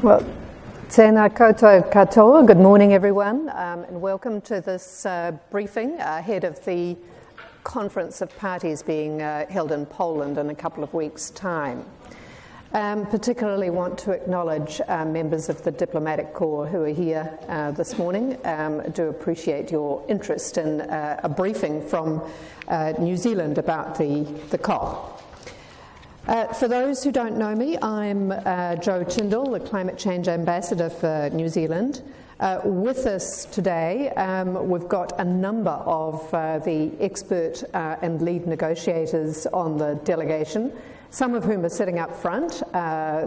Well, tēnā koutou katoa. Good morning, everyone, and welcome to this briefing ahead of the Conference of Parties being held in Poland in a couple of weeks' time. Particularly want to acknowledge members of the Diplomatic Corps who are here this morning. Do appreciate your interest in a briefing from New Zealand about the COP. For those who don't know me, I'm Jo Tyndall, the Climate Change Ambassador for New Zealand. With us today, we've got a number of the expert and lead negotiators on the delegation, some of whom are sitting up front,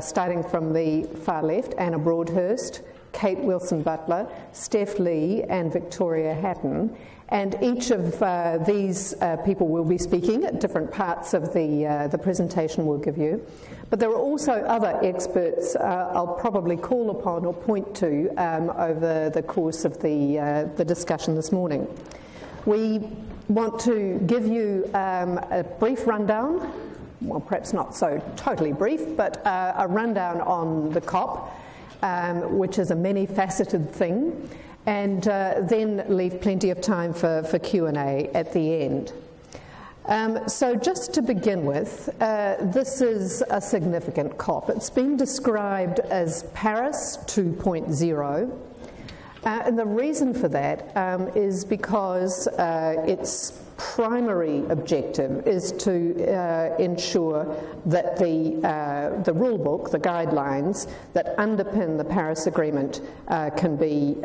starting from the far left: Anna Broadhurst, Kate Wilson-Butler, Steph Lee, and Victoria Hatton. And each of these people will be speaking at different parts of the presentation we'll give you. But there are also other experts I'll probably call upon or point to over the course of the discussion this morning. We want to give you a brief rundown, well, perhaps not so totally brief, but a rundown on the COP, which is a many-faceted thing, and then leave plenty of time for Q&A at the end. So just to begin with, this is a significant COP. It's been described as Paris 2.0, and the reason for that is because its primary objective is to ensure that the rule book, the guidelines that underpin the Paris Agreement can be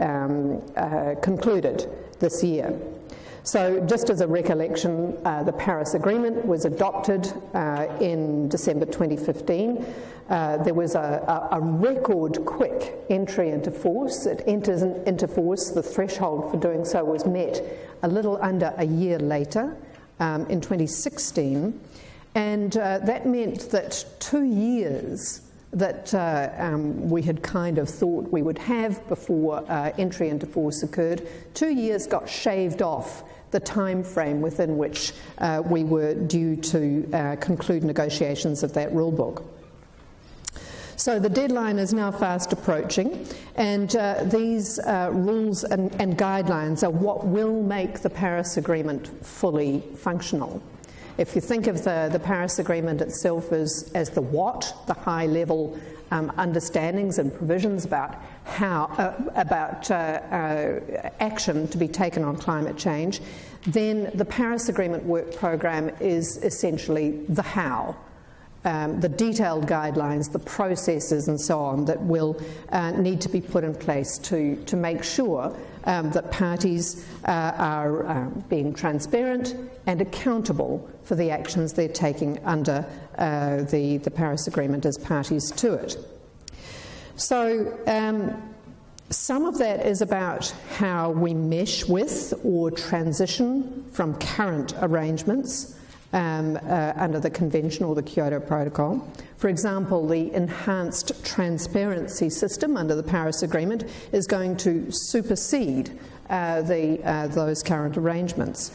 concluded this year. So just as a recollection, the Paris Agreement was adopted in December 2015. There was a record quick entry into force. It enters into force, the threshold for doing so was met a little under a year later, in 2016. And that meant that 2 years that we had kind of thought we would have before entry into force occurred, 2 years got shaved off the time frame within which we were due to conclude negotiations of that rule book. So the deadline is now fast approaching, and these rules and guidelines are what will make the Paris Agreement fully functional. If you think of the Paris Agreement itself as the what, the high-level understandings and provisions about how action to be taken on climate change, then the Paris Agreement work program is essentially the how. The detailed guidelines, the processes and so on that will need to be put in place to make sure that parties are being transparent and accountable for the actions they're taking under the Paris Agreement as parties to it. So some of that is about how we mesh with or transition from current arrangements under the Convention or the Kyoto Protocol. For example, the enhanced transparency system under the Paris Agreement is going to supersede those current arrangements.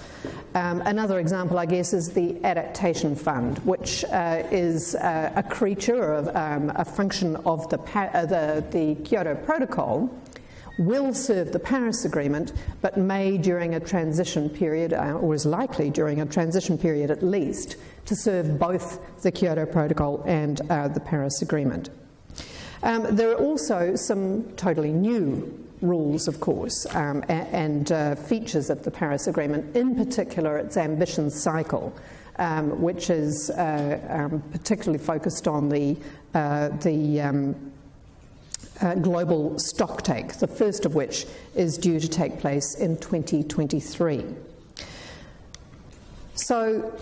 Another example, I guess, is the Adaptation Fund, which is a creature of a function of the Kyoto Protocol, will serve the Paris Agreement, but may during a transition period, or is likely during a transition period at least, to serve both the Kyoto Protocol and the Paris Agreement. There are also some totally new rules, of course, and features of the Paris Agreement, in particular its ambition cycle, which is particularly focused on the global stocktake, the first of which is due to take place in 2023. So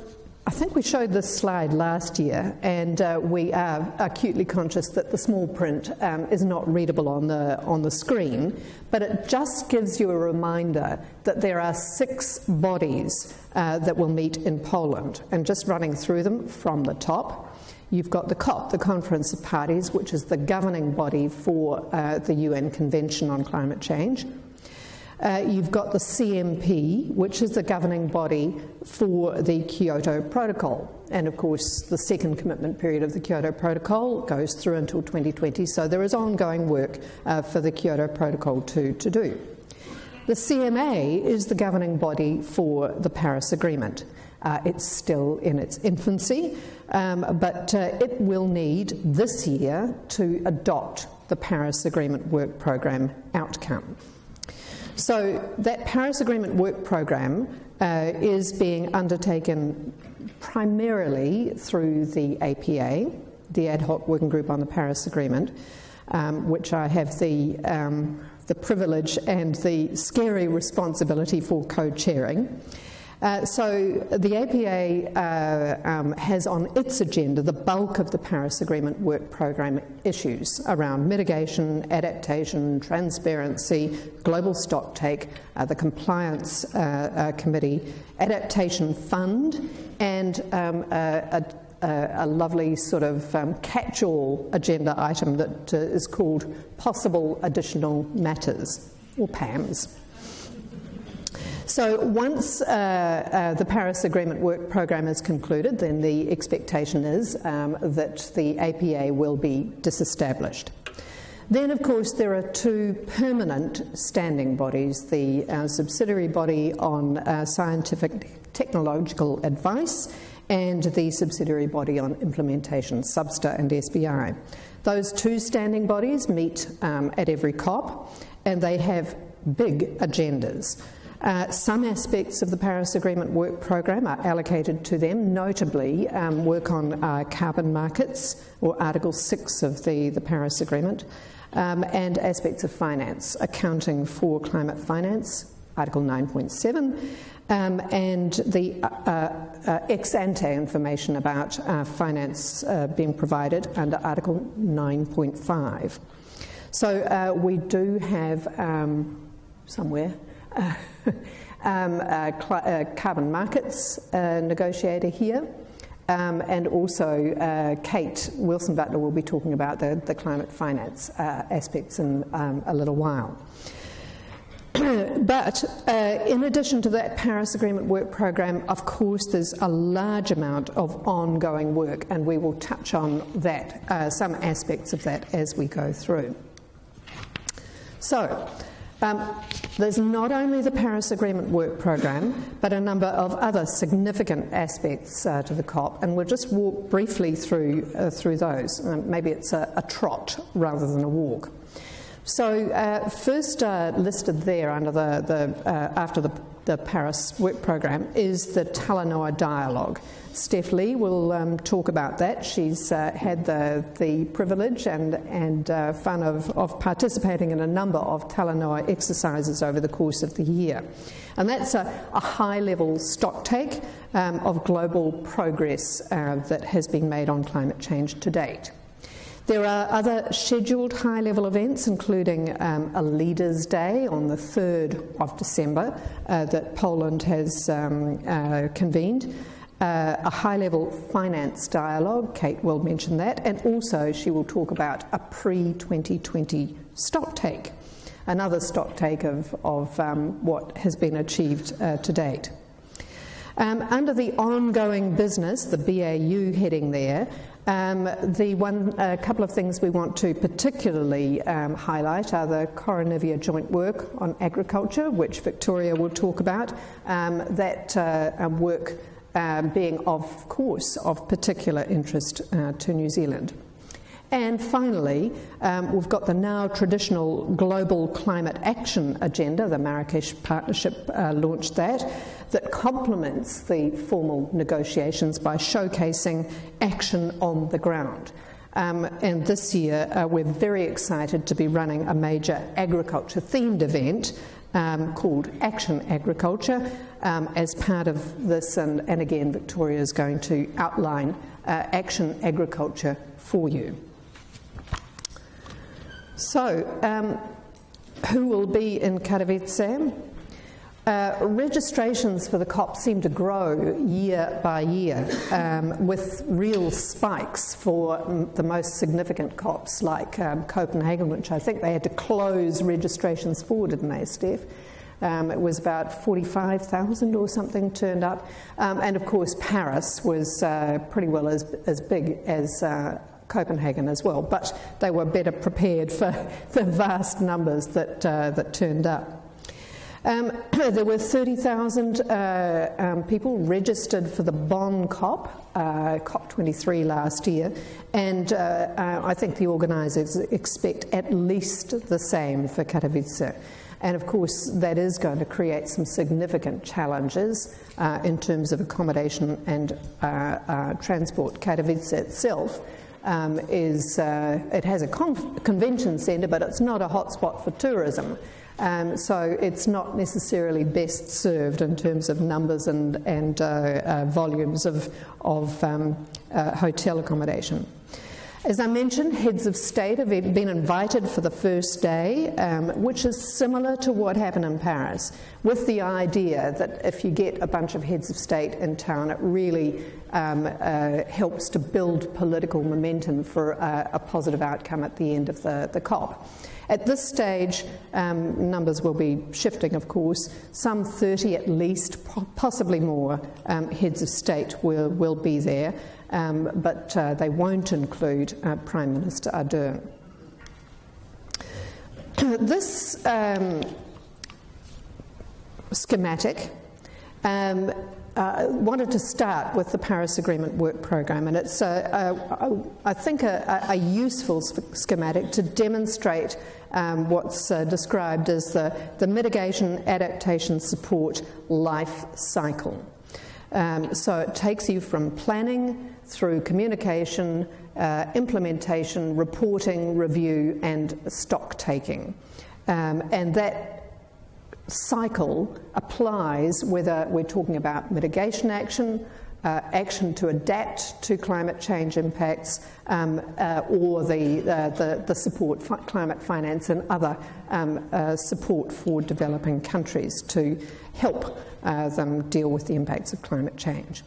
I think we showed this slide last year, and we are acutely conscious that the small print is not readable on the screen, but it just gives you a reminder that there are 6 bodies that will meet in Poland. And just running through them from the top, you've got the COP, the Conference of Parties, which is the governing body for the UN Convention on Climate Change. You've got the CMP, which is the governing body for the Kyoto Protocol. And of course, the second commitment period of the Kyoto Protocol goes through until 2020, so there is ongoing work for the Kyoto Protocol to do. The CMA is the governing body for the Paris Agreement. It's still in its infancy, but it will need this year to adopt the Paris Agreement Work Programme outcome. So that Paris Agreement Work Programme is being undertaken primarily through the APA, the Ad Hoc Working Group on the Paris Agreement, which I have the privilege and the scary responsibility for co-chairing. So the APA has on its agenda the bulk of the Paris Agreement Work Programme issues around mitigation, adaptation, transparency, global stocktake, the Compliance Committee, Adaptation Fund, and a lovely sort of catch-all agenda item that is called Possible Additional Matters, or PAMs. So once the Paris Agreement Work Programme is concluded, then the expectation is that the APA will be disestablished. Then, of course, there are two permanent standing bodies, the subsidiary body on scientific technological advice and the subsidiary body on implementation, SBSTA and SBI. Those two standing bodies meet at every COP, and they have big agendas. Some aspects of the Paris Agreement Work Programme are allocated to them, notably work on carbon markets, or Article 6 of the Paris Agreement, and aspects of finance, accounting for climate finance, Article 9.7, and the ex-ante information about finance being provided under Article 9.5. So we do have somewhere carbon markets negotiator here, and also Kate Wilson-Butler will be talking about the climate finance aspects in a little while. But in addition to that Paris Agreement Work Programme, of course, there's a large amount of ongoing work, and we will touch on that, some aspects of that as we go through. So, there's not only the Paris Agreement Work Programme, but a number of other significant aspects to the COP, and we'll just walk briefly through those. Maybe it's a trot rather than a walk. So first listed there under after the Paris Work Programme is the Talanoa Dialogue. Steph Lee will talk about that. She's had the privilege and fun of participating in a number of Talanoa exercises over the course of the year. And that's a high-level stocktake of global progress that has been made on climate change to date. There are other scheduled high-level events, including a Leaders' Day on the 3rd of December that Poland has convened, a high-level finance dialogue, Kate will mention that, and also she will talk about a pre-2020 stocktake, another stocktake of what has been achieved to date. Under the ongoing business, the BAU heading there, a couple of things we want to particularly highlight are the Coronivia joint work on agriculture, which Victoria will talk about, that work being, of course, of particular interest to New Zealand. And finally, we've got the now traditional Global Climate Action Agenda, the Marrakesh Partnership launched that complements the formal negotiations by showcasing action on the ground. And this year, we're very excited to be running a major agriculture-themed event called Action Agriculture as part of this, and again, Victoria is going to outline Action Agriculture for you. So, who will be in Katowice? Registrations for the COP seem to grow year by year, with real spikes for the most significant COPs like Copenhagen, which I think they had to close registrations for, didn't they, Steph? It was about 45,000 or something turned up. And of course, Paris was pretty well as big as Copenhagen as well, but they were better prepared for the vast numbers that turned up. There were 30,000 people registered for the Bonn COP, COP24 last year, and I think the organisers expect at least the same for Katowice. And of course, that is going to create some significant challenges in terms of accommodation and transport. Katowice itself it has a convention centre, but it's not a hotspot for tourism. So it's not necessarily best served in terms of numbers and volumes of hotel accommodation. As I mentioned, heads of state have been invited for the first day, which is similar to what happened in Paris, with the idea that if you get a bunch of heads of state in town, it really helps to build political momentum for a positive outcome at the end of the COP. At this stage, numbers will be shifting, of course. Some 30 at least, possibly more, heads of state will be there, but they won't include Prime Minister Ardern. This schematic wanted to start with the Paris Agreement work programme, and it's, I think, a useful schematic to demonstrate what's described as the mitigation, adaptation, support life cycle. So it takes you from planning through communication, implementation, reporting, review, and stock taking. And that cycle applies whether we're talking about mitigation action, action to adapt to climate change impacts, or the support for climate finance and other support for developing countries to help them deal with the impacts of climate change.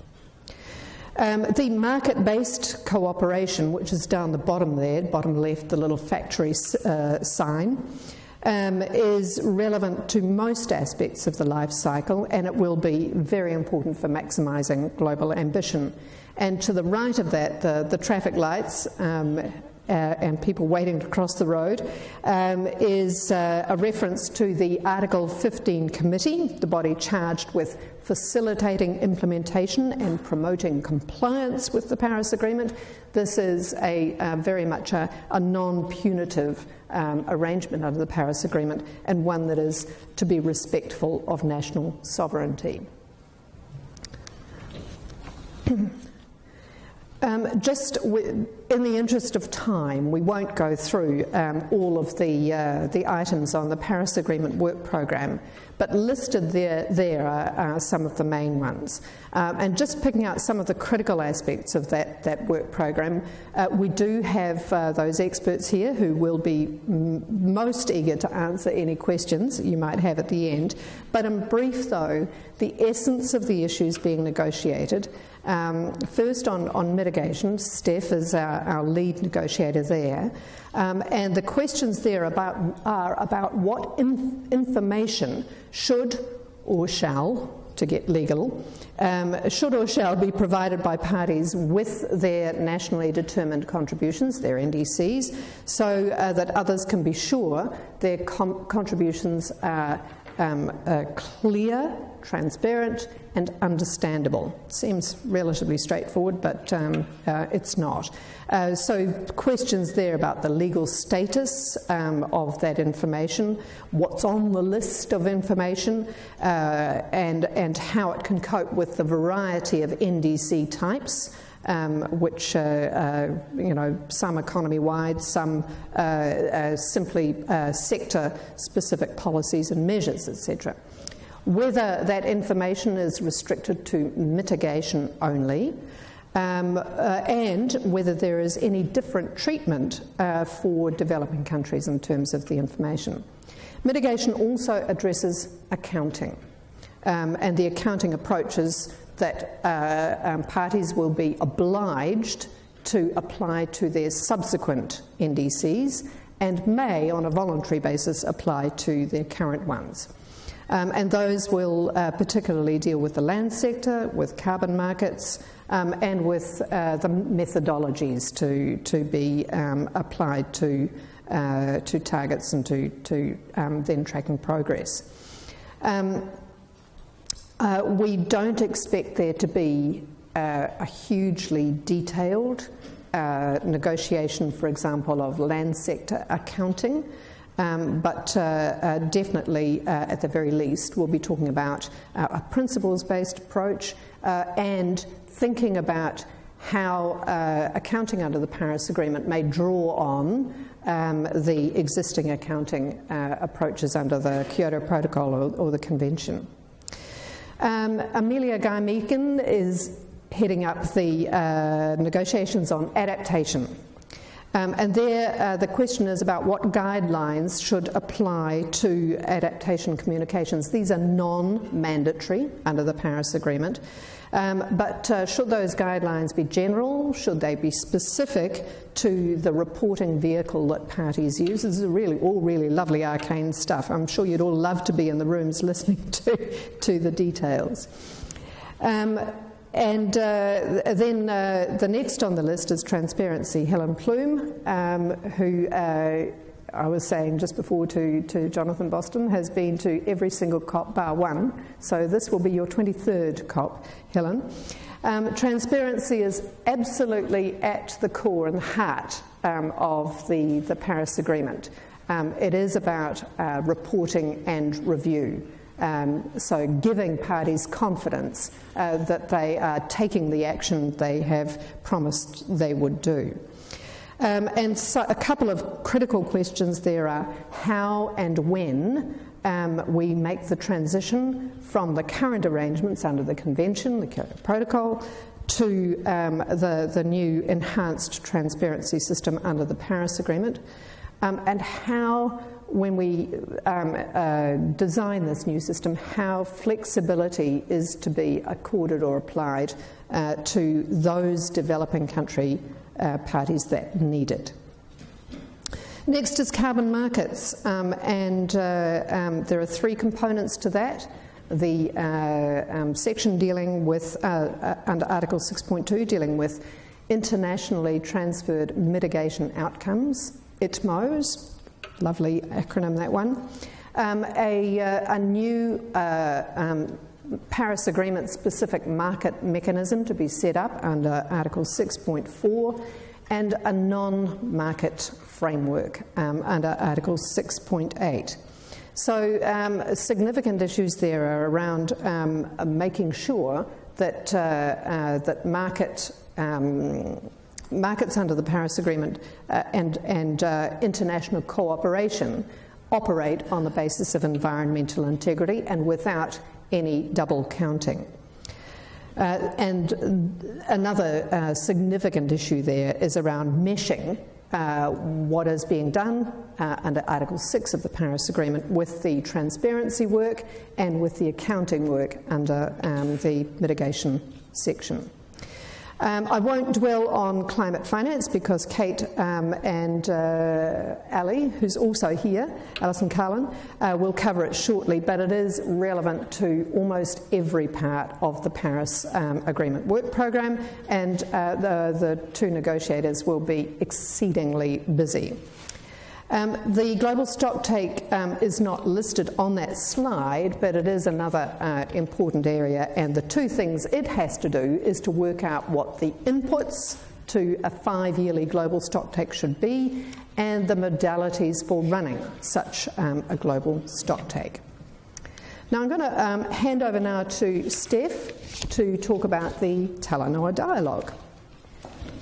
The market-based cooperation, which is down the bottom there, bottom left, the little factory sign, is relevant to most aspects of the life cycle, and it will be very important for maximising global ambition. And to the right of that, the traffic lights and people waiting to cross the road is a reference to the Article 15 Committee, the body charged with facilitating implementation and promoting compliance with the Paris Agreement. This is very much a non-punitive arrangement under the Paris Agreement, and one that is to be respectful of national sovereignty. Just in the interest of time, we won't go through all of the items on the Paris Agreement work programme, but listed there are some of the main ones. And just picking out some of the critical aspects of that work programme, we do have those experts here who will be most eager to answer any questions you might have at the end. But in brief, though, the essence of the issues being negotiated. First on mitigation, Steph is our lead negotiator there, and the questions there are about what information should or shall, to get legal, should or shall be provided by parties with their nationally determined contributions, their NDCs, so that others can be sure their contributions are clear, transparent, and understandable. Seems relatively straightforward, but it's not. So questions there about the legal status of that information, what's on the list of information, and how it can cope with the variety of NDC types, which some economy-wide, some simply sector-specific policies and measures, etc. Whether that information is restricted to mitigation only, and whether there is any different treatment for developing countries in terms of the information. Mitigation also addresses accounting, and the accounting approaches that parties will be obliged to apply to their subsequent NDCs and may, on a voluntary basis, apply to their current ones. And those will particularly deal with the land sector, with carbon markets, and with the methodologies to be applied to targets and to then tracking progress. We don't expect there to be a hugely detailed negotiation, for example, of land sector accounting, but definitely, at the very least, we'll be talking about a principles-based approach and thinking about how accounting under the Paris Agreement may draw on the existing accounting approaches under the Kyoto Protocol or the Convention. Amelia Guy-Meakin is heading up the negotiations on adaptation. And there the question is about what guidelines should apply to adaptation communications. These are non-mandatory under the Paris Agreement, but should those guidelines be general? Should they be specific to the reporting vehicle that parties use? This is all really lovely arcane stuff. I'm sure you'd all love to be in the rooms listening to the details. And then the next on the list is transparency. Helen Plume, who I was saying just before to Jonathan Boston, has been to every single COP bar one. So this will be your 23rd COP, Helen. Transparency is absolutely at the core and the heart of the Paris Agreement. It is about reporting and review. So giving parties confidence that they are taking the action they have promised they would do. And so a couple of critical questions there are how and when we make the transition from the current arrangements under the Convention, the Kyoto Protocol, to the new enhanced transparency system under the Paris Agreement, and how, when we design this new system, how flexibility is to be accorded or applied to those developing country parties that need it. Next is carbon markets, and there are three components to that. The section dealing with, under Article 6.2, dealing with internationally transferred mitigation outcomes, ITMOs, lovely acronym that one, a new Paris Agreement specific market mechanism to be set up under Article 6.4, and a non-market framework under Article 6.8. So significant issues there are around making sure that, that markets under the Paris Agreement and international cooperation operate on the basis of environmental integrity and without any double counting. And another significant issue there is around meshing what is being done under Article 6 of the Paris Agreement with the transparency work and with the accounting work under the mitigation section. I won't dwell on climate finance because Kate and Ali, who's also here, Alison Carlin, will cover it shortly, but it is relevant to almost every part of the Paris Agreement work program, and the two negotiators will be exceedingly busy. The global stocktake is not listed on that slide, but it is another important area, and the two things it has to do is to work out what the inputs to a 5-yearly global stocktake should be and the modalities for running such a global stocktake. Now I'm going to hand over now to Steph to talk about the Talanoa dialogue.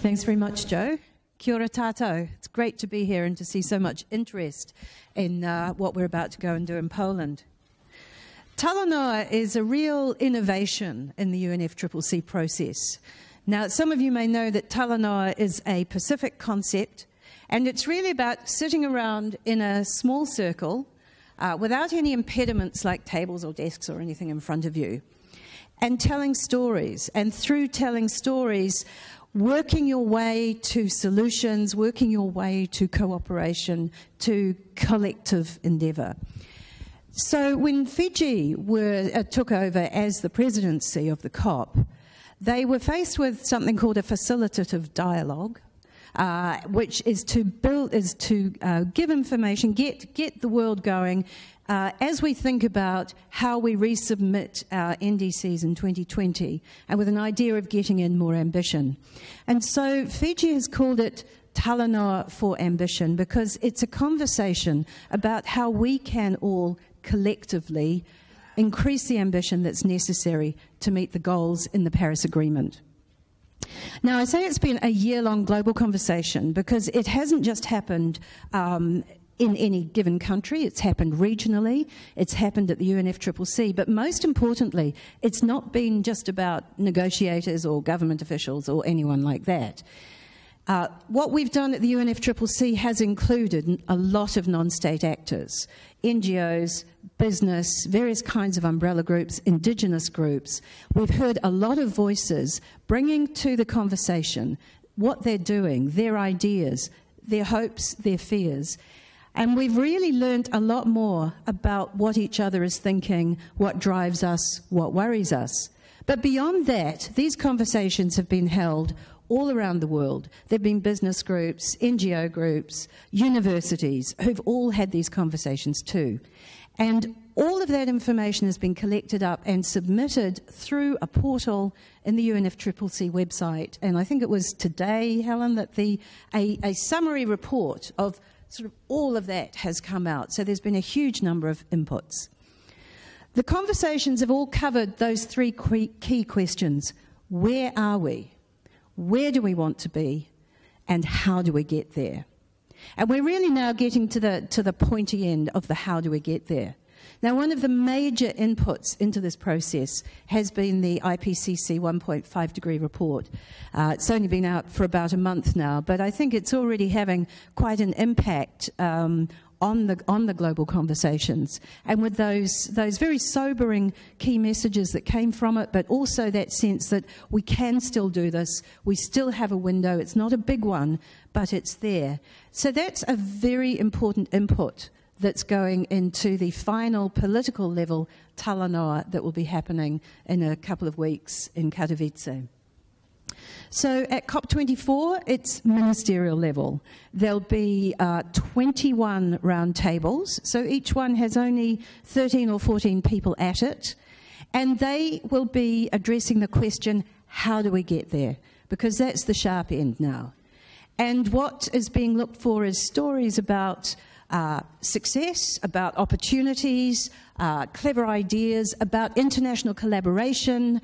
Thanks very much, Jo. Kia ora tātou. It's great to be here and to see so much interest in what we're about to go and do in Poland. Talanoa is a real innovation in the UNF Triple C process. Now, some of you may know that Talanoa is a Pacific concept, and it's really about sitting around in a small circle without any impediments like tables or desks or anything in front of you, and telling stories. And through telling stories, working your way to solutions, working your way to cooperation, to collective endeavour. So when Fiji took over as the presidency of the COP, they were faced with something called a facilitative dialogue, which is to give information, get the world going, as we think about how we resubmit our NDCs in 2020, and with an idea of getting in more ambition. And so Fiji has called it Talanoa for Ambition, because it's a conversation about how we can all collectively increase the ambition that's necessary to meet the goals in the Paris Agreement. Now, I say it's been a year-long global conversation because it hasn't just happened in any given country. It's happened regionally. It's happened at the UNF Triple C. But most importantly, it's not been just about negotiators or government officials or anyone like that. What we've done at the UNF Triple C has included a lot of non-state actors, NGOs, business, various kinds of umbrella groups, indigenous groups. We've heard a lot of voices bringing to the conversation what they're doing, their ideas, their hopes, their fears. And we've really learnt a lot more about what each other is thinking, what drives us, what worries us. But beyond that, these conversations have been held all around the world. There have been business groups, NGO groups, universities who've all had these conversations too. And all of that information has been collected up and submitted through a portal in the UNF Triple C website. And I think it was today, Helen, that a summary report of sort of all of that has come out. So there's been a huge number of inputs. The conversations have all covered those three key questions. Where are we? Where do we want to be? And how do we get there? And we're really now getting to the pointy end of the how do we get there. Now, one of the major inputs into this process has been the IPCC 1.5 degree report. It's only been out for about a month now, but I think it's already having quite an impact on the global conversations, and with those very sobering key messages that came from it, but also that sense that we can still do this, we still have a window, it's not a big one, but it's there. So that's a very important input that's going into the final political level talanoa that will be happening in a couple of weeks in Katowice. So at COP24, it's ministerial level. There'll be 21 round tables, so each one has only 13 or 14 people at it, and they will be addressing the question, how do we get there? Because that's the sharp end now. And what is being looked for is stories about success, about opportunities, clever ideas, about international collaboration,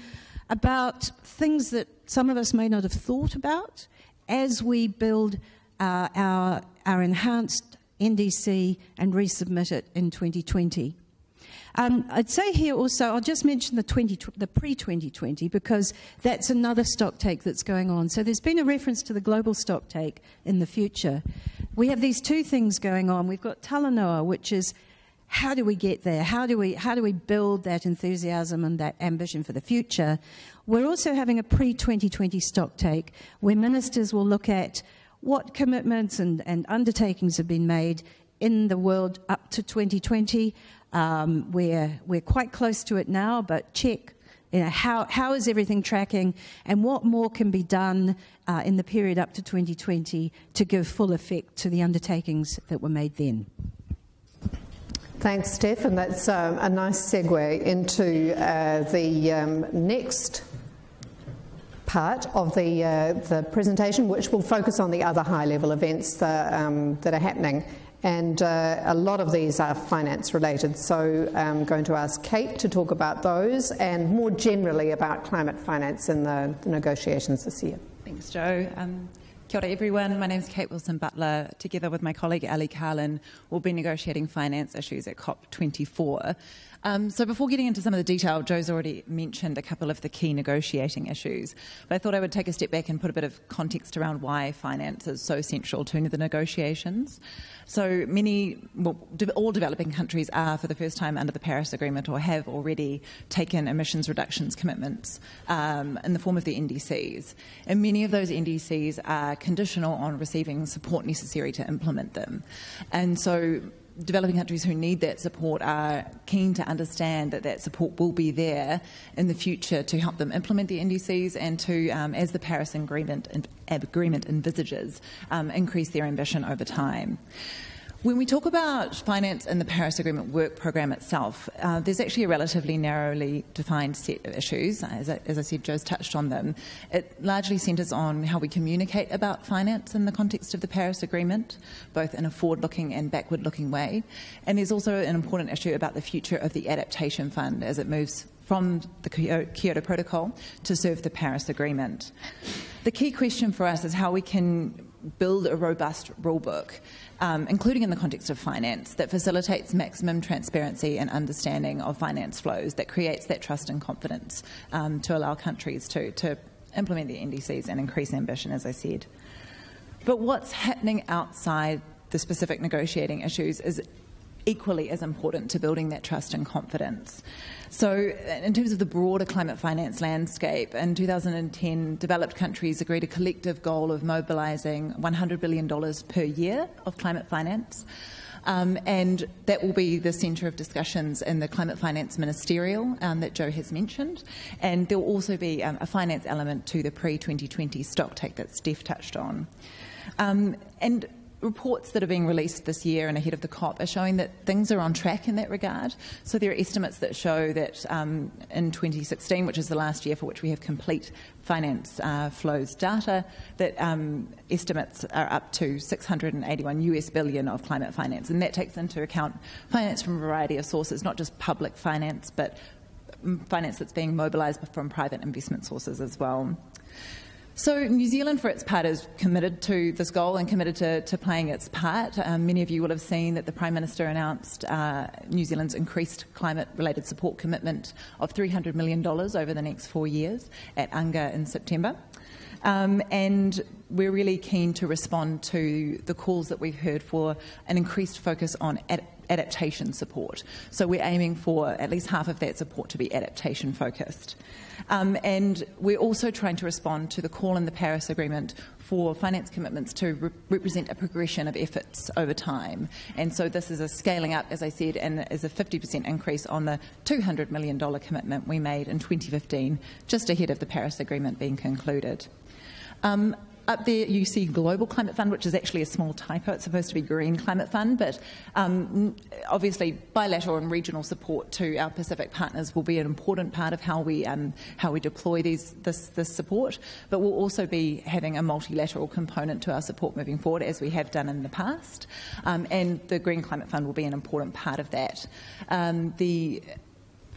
about things that some of us may not have thought about as we build our enhanced NDC and resubmit it in 2020. I'd say here also, I'll just mention the pre-2020 because that's another stocktake that's going on. So there's been a reference to the global stocktake in the future. We have these two things going on. We've got Talanoa, which is how do we get there? How do we build that enthusiasm and that ambition for the future? We're also having a pre-2020 stocktake where ministers will look at what commitments and undertakings have been made in the world up to 2020. We're quite close to it now, but check, how is everything tracking and what more can be done in the period up to 2020 to give full effect to the undertakings that were made then. Thanks, Steph, and that's a nice segue into the next part of the presentation, which will focus on the other high-level events that are happening. And a lot of these are finance related, so I'm going to ask Kate to talk about those and more generally about climate finance in the negotiations this year. Thanks, Jo. Kia ora everyone, my name is Kate Wilson-Butler. Together with my colleague Ali Carlin, we'll be negotiating finance issues at COP24. So before getting into some of the detail, Jo's already mentioned a couple of the key negotiating issues, but I thought I would take a step back and put a bit of context around why finance is so central to the negotiations. So all developing countries are, for the first time under the Paris Agreement, or have already taken emissions reductions commitments in the form of the NDCs. And many of those NDCs are conditional on receiving support necessary to implement them. And so developing countries who need that support are keen to understand that that support will be there in the future to help them implement the NDCs and to, as the Paris Agreement envisages, increase their ambition over time. When we talk about finance in the Paris Agreement work programme itself, there's actually a relatively narrowly defined set of issues. As I said, Joe's touched on them. It largely centres on how we communicate about finance in the context of the Paris Agreement, both in a forward-looking and backward-looking way. And there's also an important issue about the future of the Adaptation Fund as it moves from the Kyoto Protocol to serve the Paris Agreement. The key question for us is how we can build a robust rulebook, including in the context of finance, that facilitates maximum transparency and understanding of finance flows, that creates that trust and confidence to allow countries to implement the NDCs and increase ambition, as I said. But what's happening outside the specific negotiating issues is equally as important to building that trust and confidence. So in terms of the broader climate finance landscape, in 2010, developed countries agreed a collective goal of mobilising $100 billion per year of climate finance. And that will be the centre of discussions in the Climate Finance Ministerial that Joe has mentioned. And there will also be a finance element to the pre-2020 stocktake that Steph touched on. And reports that are being released this year and ahead of the COP are showing that things are on track in that regard. So there are estimates that show that in 2016, which is the last year for which we have complete finance flows data, that estimates are up to $681 billion of climate finance. And that takes into account finance from a variety of sources, not just public finance, but finance that's being mobilised from private investment sources as well. So New Zealand, for its part, is committed to this goal and committed to playing its part. Many of you will have seen that the Prime Minister announced New Zealand's increased climate-related support commitment of $300 million over the next 4 years at UNGA in September. And we're really keen to respond to the calls that we've heard for an increased focus on adaptation support. So we're aiming for at least half of that support to be adaptation focused. And we're also trying to respond to the call in the Paris Agreement for finance commitments to represent a progression of efforts over time. And so this is a scaling up, as I said, and is a 50% increase on the $200 million commitment we made in 2015, just ahead of the Paris Agreement being concluded. Up there you see Global Climate Fund, which is actually a small typo. It's supposed to be Green Climate Fund, but obviously bilateral and regional support to our Pacific partners will be an important part of how we deploy this support. But we'll also be having a multilateral component to our support moving forward, as we have done in the past. And the Green Climate Fund will be an important part of that. The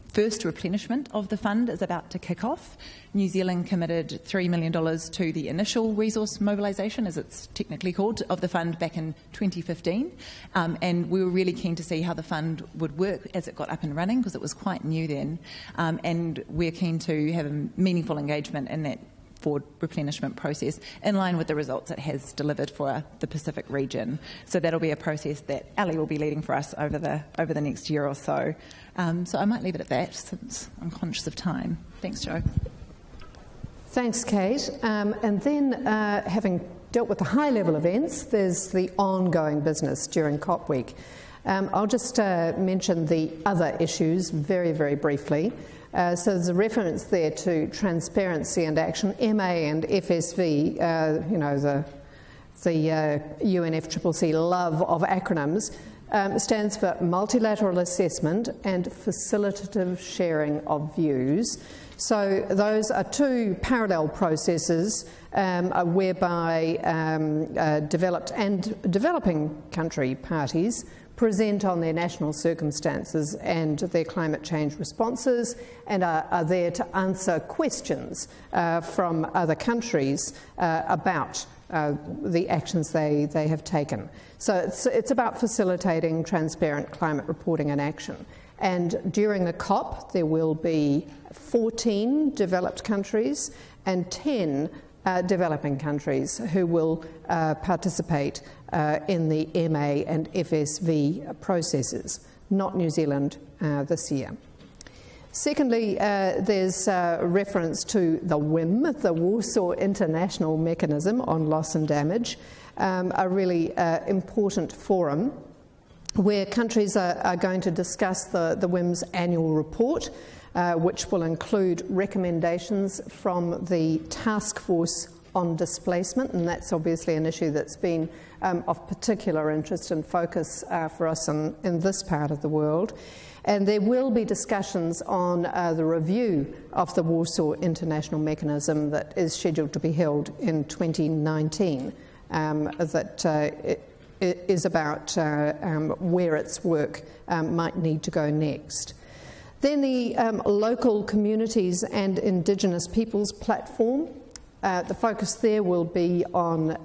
first replenishment of the fund is about to kick off. New Zealand committed $3 million to the initial resource mobilisation, as it's technically called, of the fund back in 2015. And we were really keen to see how the fund would work as it got up and running, because it was quite new then. And we're keen to have a meaningful engagement in that forward replenishment process in line with the results it has delivered for the Pacific region. So that'll be a process that Ali will be leading for us over the next year or so. So I might leave it at that since I'm conscious of time. Thanks, Joe. Thanks, Kate. And then, having dealt with the high-level events, there's the ongoing business during COP week. I'll just mention the other issues very, very briefly. So there's a reference there to transparency and action. MA and FSV, the UNF Triple C love of acronyms, stands for multilateral assessment and facilitative sharing of views. So those are two parallel processes whereby developed and developing country parties present on their national circumstances and their climate change responses, and are there to answer questions from other countries about the actions they have taken. So it's about facilitating transparent climate reporting and action. And during the COP, there will be 14 developed countries and 10 developing countries who will participate in the MA and FSV processes, not New Zealand this year. Secondly, there's reference to the WIM, the Warsaw International Mechanism on Loss and Damage, a really important forum where countries are going to discuss the WIM's annual report, which will include recommendations from the task force on displacement, and that's obviously an issue that's been of particular interest and focus for us in this part of the world. And there will be discussions on the review of the Warsaw International Mechanism that is scheduled to be held in 2019, that is about where its work might need to go next. Then the Local Communities and Indigenous Peoples platform. The focus there will be on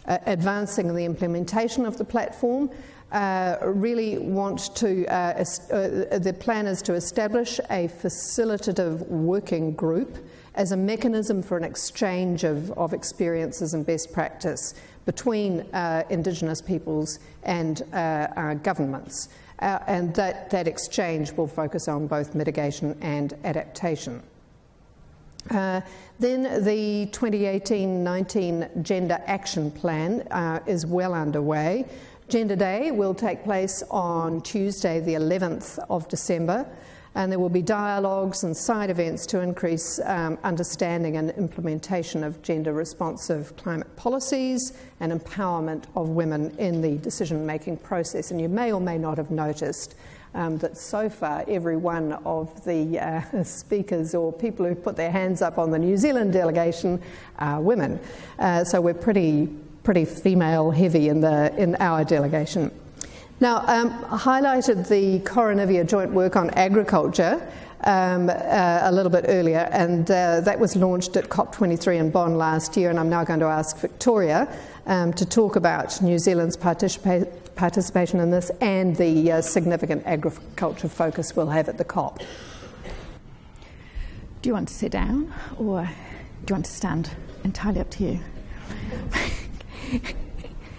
advancing the implementation of the platform. Really want to, the plan is to establish a facilitative working group as a mechanism for an exchange of experiences and best practice between Indigenous peoples and our governments. And that exchange will focus on both mitigation and adaptation. Then the 2018-19 Gender Action Plan is well underway. Gender Day will take place on Tuesday, the 11th of December, and there will be dialogues and side events to increase understanding and implementation of gender-responsive climate policies and empowerment of women in the decision-making process. And you may or may not have noticed that so far every one of the speakers or people who put their hands up on the New Zealand delegation are women. So we're pretty female heavy in our delegation. Now, I highlighted the Coronivia joint work on agriculture a little bit earlier, and that was launched at COP23 in Bonn last year, and I'm now going to ask Victoria to talk about New Zealand's participation in this and the significant agriculture focus we'll have at the COP. Do you want to sit down or do you want to stand? Entirely up to you.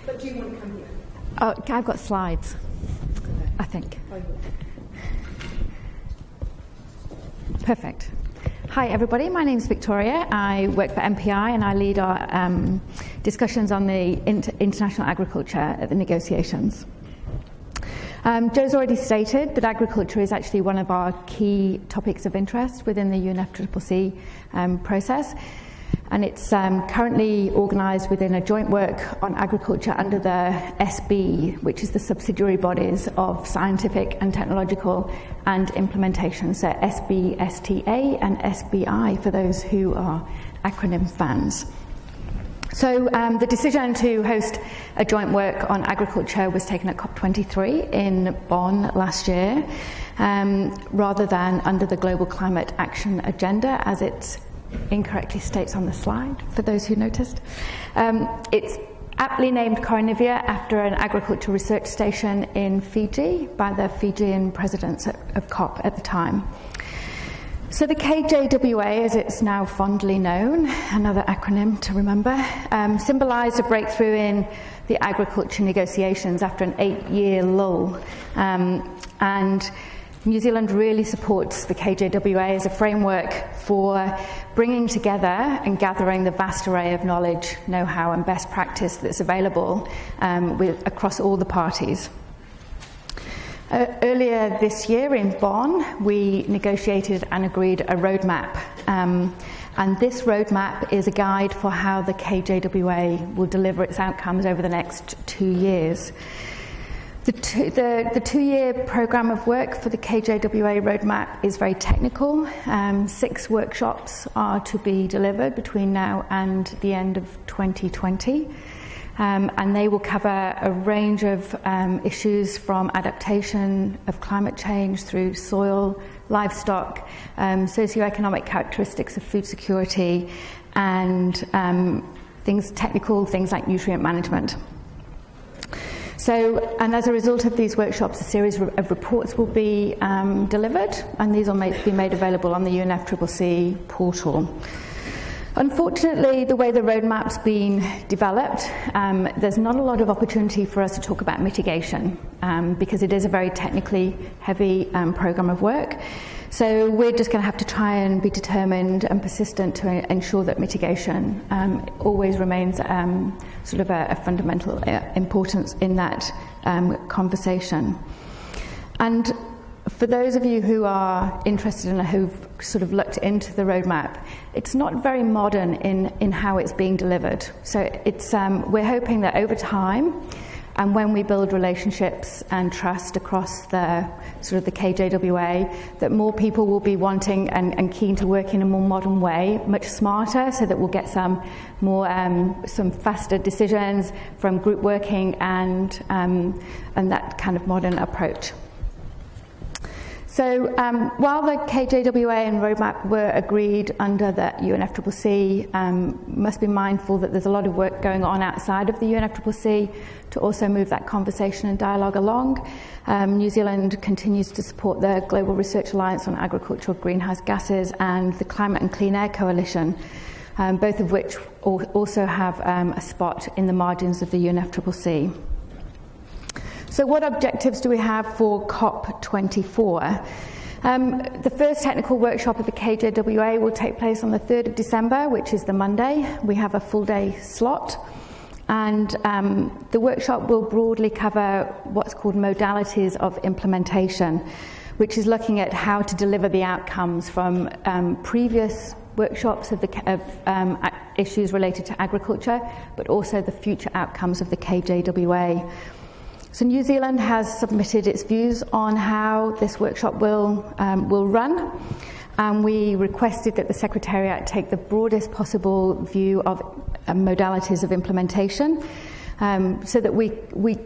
But do you want to come here? Oh, I've got slides, I think. Perfect. Hi everybody, my name's Victoria. I work for MPI and I lead our discussions on the international agriculture at the negotiations. Joe's already stated that agriculture is actually one of our key topics of interest within the UNF Triple C process, and it's currently organised within a joint work on agriculture under the SB, which is the subsidiary bodies of scientific and technological and implementation, so SB, STA and SBI for those who are acronym fans. So the decision to host a joint work on agriculture was taken at COP23 in Bonn last year, rather than under the Global Climate Action Agenda, as it incorrectly states on the slide, for those who noticed. It's aptly named Coronivia after an agriculture research station in Fiji by the Fijian presidents of COP at the time. So the KJWA, as it's now fondly known, another acronym to remember, symbolised a breakthrough in the agriculture negotiations after an 8-year lull. And New Zealand really supports the KJWA as a framework for bringing together and gathering the vast array of knowledge, know-how and best practice that's available across all the parties. Earlier this year in Bonn, we negotiated and agreed a roadmap. And this roadmap is a guide for how the KJWA will deliver its outcomes over the next 2 years. The two-year programme of work for the KJWA roadmap is very technical. 6 workshops are to be delivered between now and the end of 2020. And they will cover a range of issues from adaptation of climate change through soil, livestock, socioeconomic characteristics of food security, and technical things like nutrient management. So, and as a result of these workshops, a series of reports will be delivered, and these will be made available on the UNF Triple C portal. Unfortunately, the way the roadmap's been developed, there's not a lot of opportunity for us to talk about mitigation because it is a very technically heavy programme of work. So we're just going to have to try and be determined and persistent to ensure that mitigation always remains sort of a fundamental importance in that conversation. And for those of you who are interested and who've sort of looked into the roadmap, it's not very modern in how it's being delivered. So it's we're hoping that over time, and when we build relationships and trust across the sort of the KJWA, that more people will be wanting and keen to work in a more modern way, much smarter, so that we'll get some more some faster decisions from group working and that kind of modern approach. So while the KJWA and roadmap were agreed under the UNF Triple C, must be mindful that there's a lot of work going on outside of the UNF Triple C to also move that conversation and dialogue along. New Zealand continues to support the Global Research Alliance on Agricultural Greenhouse Gases and the Climate and Clean Air Coalition, both of which also have a spot in the margins of the UNF Triple C. So what objectives do we have for COP24? The first technical workshop of the KJWA will take place on the 3rd of December, which is the Monday. We have a full day slot. And the workshop will broadly cover what's called modalities of implementation, which is looking at how to deliver the outcomes from previous workshops of issues related to agriculture, but also the future outcomes of the KJWA. So New Zealand has submitted its views on how this workshop will run, and we requested that the Secretariat take the broadest possible view of modalities of implementation, so that we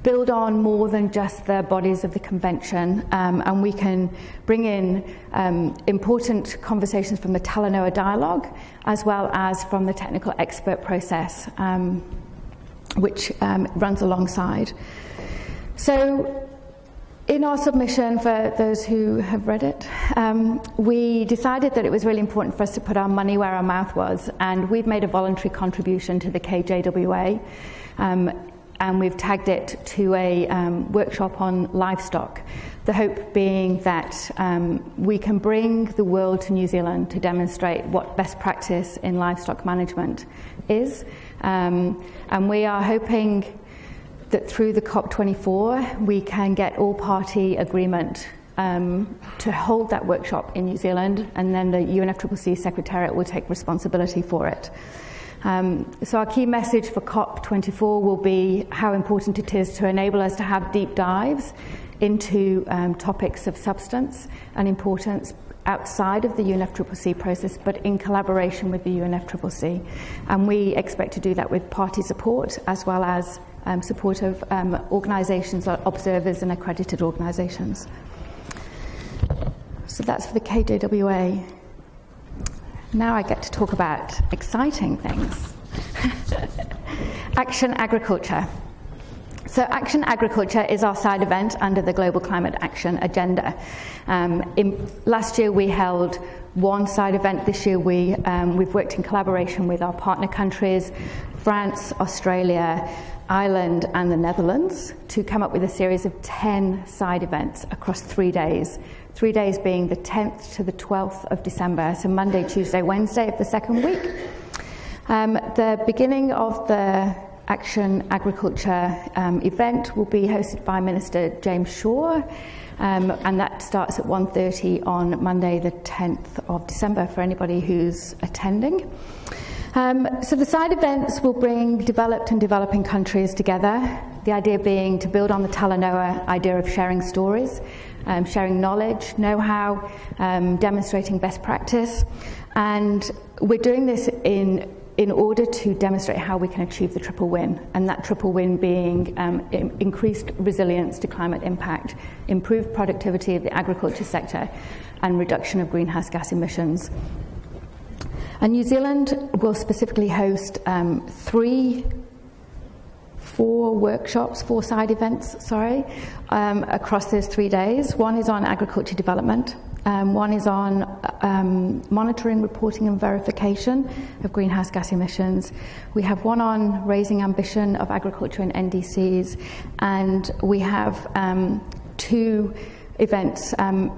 build on more than just the bodies of the convention, and we can bring in important conversations from the Talanoa dialogue, as well as from the technical expert process, which runs alongside. So in our submission, for those who have read it, we decided that it was really important for us to put our money where our mouth was, and we've made a voluntary contribution to the KJWA, and we've tagged it to a workshop on livestock, the hope being that we can bring the world to New Zealand to demonstrate what best practice in livestock management is. And we are hoping that through the COP24 we can get all-party agreement to hold that workshop in New Zealand, and then the UNF Triple C Secretariat will take responsibility for it. So our key message for COP24 will be how important it is to enable us to have deep dives into topics of substance and importance outside of the UNF Triple C process, but in collaboration with the UNF Triple C. And we expect to do that with party support, as well as support of organisations, observers and accredited organisations. So that's for the KJWA. Now I get to talk about exciting things. Action Agriculture. So Action Agriculture is our side event under the Global Climate Action Agenda. Last year we held one side event. This year we've worked in collaboration with our partner countries, France, Australia, Ireland and the Netherlands, to come up with a series of 10 side events across 3 days. 3 days being the 10th to the 12th of December, so Monday, Tuesday, Wednesday of the second week. The beginning of the Action Agriculture event will be hosted by Minister James Shaw, and that starts at 1:30 on Monday the 10th of December for anybody who's attending. So the side events will bring developed and developing countries together, the idea being to build on the Talanoa idea of sharing stories, sharing knowledge, know-how, demonstrating best practice, and we're doing this in order to demonstrate how we can achieve the triple win, and that triple win being increased resilience to climate impact, improved productivity of the agriculture sector, and reduction of greenhouse gas emissions. And New Zealand will specifically host four side events, across those 3 days. One is on agriculture development. One is on monitoring, reporting and verification of greenhouse gas emissions. We have one on raising ambition of agriculture and NDCs, and we have two events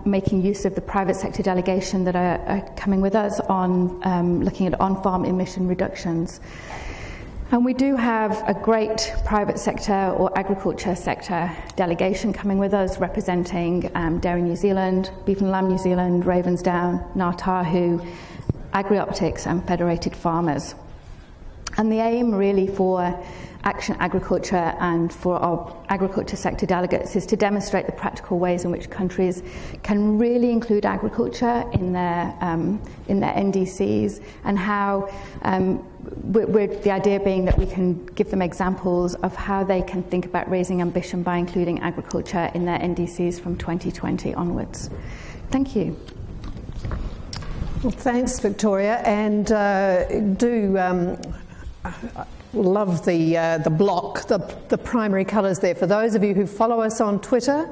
making use of the private sector delegation that are coming with us on looking at on-farm emission reductions. And we do have a great private sector or agriculture sector delegation coming with us representing Dairy New Zealand, Beef and Lamb New Zealand, Ravensdown, Ngā Tahu, Agrioptics and Federated Farmers. And the aim really for Action Agriculture and for our agriculture sector delegates is to demonstrate the practical ways in which countries can really include agriculture in their NDCs, and how the idea being that we can give them examples of how they can think about raising ambition by including agriculture in their NDCs from 2020 onwards. Thank you. Well, thanks, Victoria, and love the block, the primary colours there. For those of you who follow us on Twitter,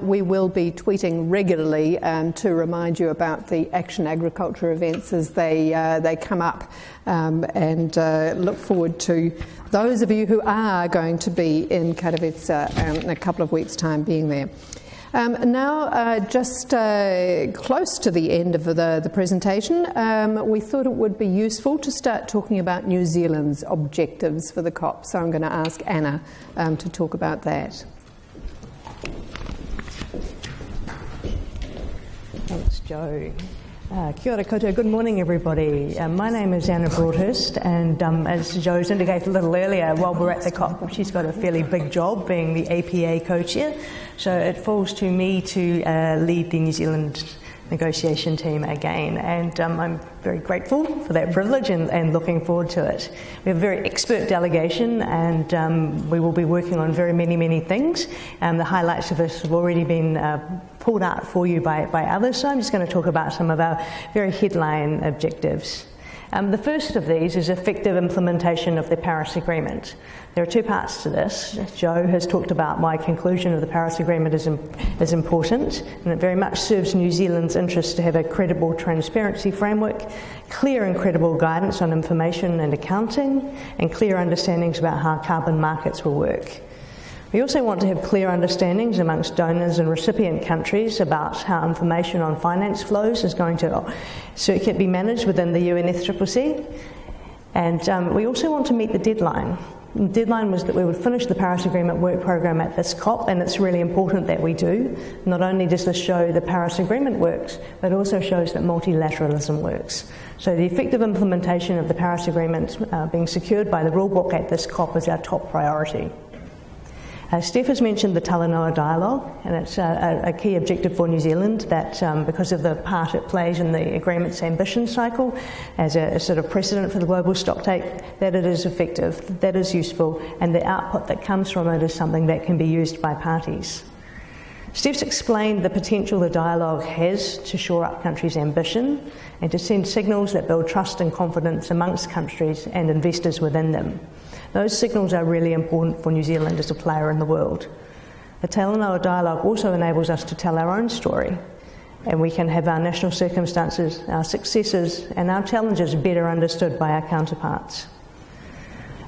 we will be tweeting regularly to remind you about the Action Agriculture events as they come up, and look forward to those of you who are going to be in Katowice in a couple of weeks' time being there. Now, just close to the end of the presentation, we thought it would be useful to start talking about New Zealand's objectives for the COP. So I'm going to ask Anna to talk about that. Thanks, Jo. Kia ora koutou. Good morning, everybody. My name is Anna Broadhurst, and as Jo's indicated a little earlier, while we're at the COP, she's got a fairly big job being the APA co-chair, so it falls to me to lead the New Zealand negotiation team again, and I'm very grateful for that privilege and looking forward to it. We have a very expert delegation, and we will be working on very many things. The highlights of this have already been pulled out for you by others, so I'm just going to talk about some of our very headline objectives. The first of these is effective implementation of the Paris Agreement. There are two parts to this. Jo has talked about why conclusion of the Paris Agreement is important, and it very much serves New Zealand's interest to have a credible transparency framework, clear and credible guidance on information and accounting, and clear understandings about how carbon markets will work. We also want to have clear understandings amongst donors and recipient countries about how information on finance flows is going to be managed within the UNF Triple C. And we also want to meet the deadline. The deadline was that we would finish the Paris Agreement work program at this COP, and it's really important that we do. Not only does this show the Paris Agreement works, but it also shows that multilateralism works. So the effective implementation of the Paris Agreement being secured by the rulebook at this COP is our top priority. Steph has mentioned the Talanoa dialogue, and it's a key objective for New Zealand that because of the part it plays in the agreement's ambition cycle as a sort of precedent for the global stocktake, that it is effective, that is useful, and the output that comes from it is something that can be used by parties. Steph's explained the potential the dialogue has to shore up countries' ambition and to send signals that build trust and confidence amongst countries and investors within them. Those signals are really important for New Zealand as a player in the world. The Talanoa dialogue also enables us to tell our own story, and we can have our national circumstances, our successes and our challenges better understood by our counterparts.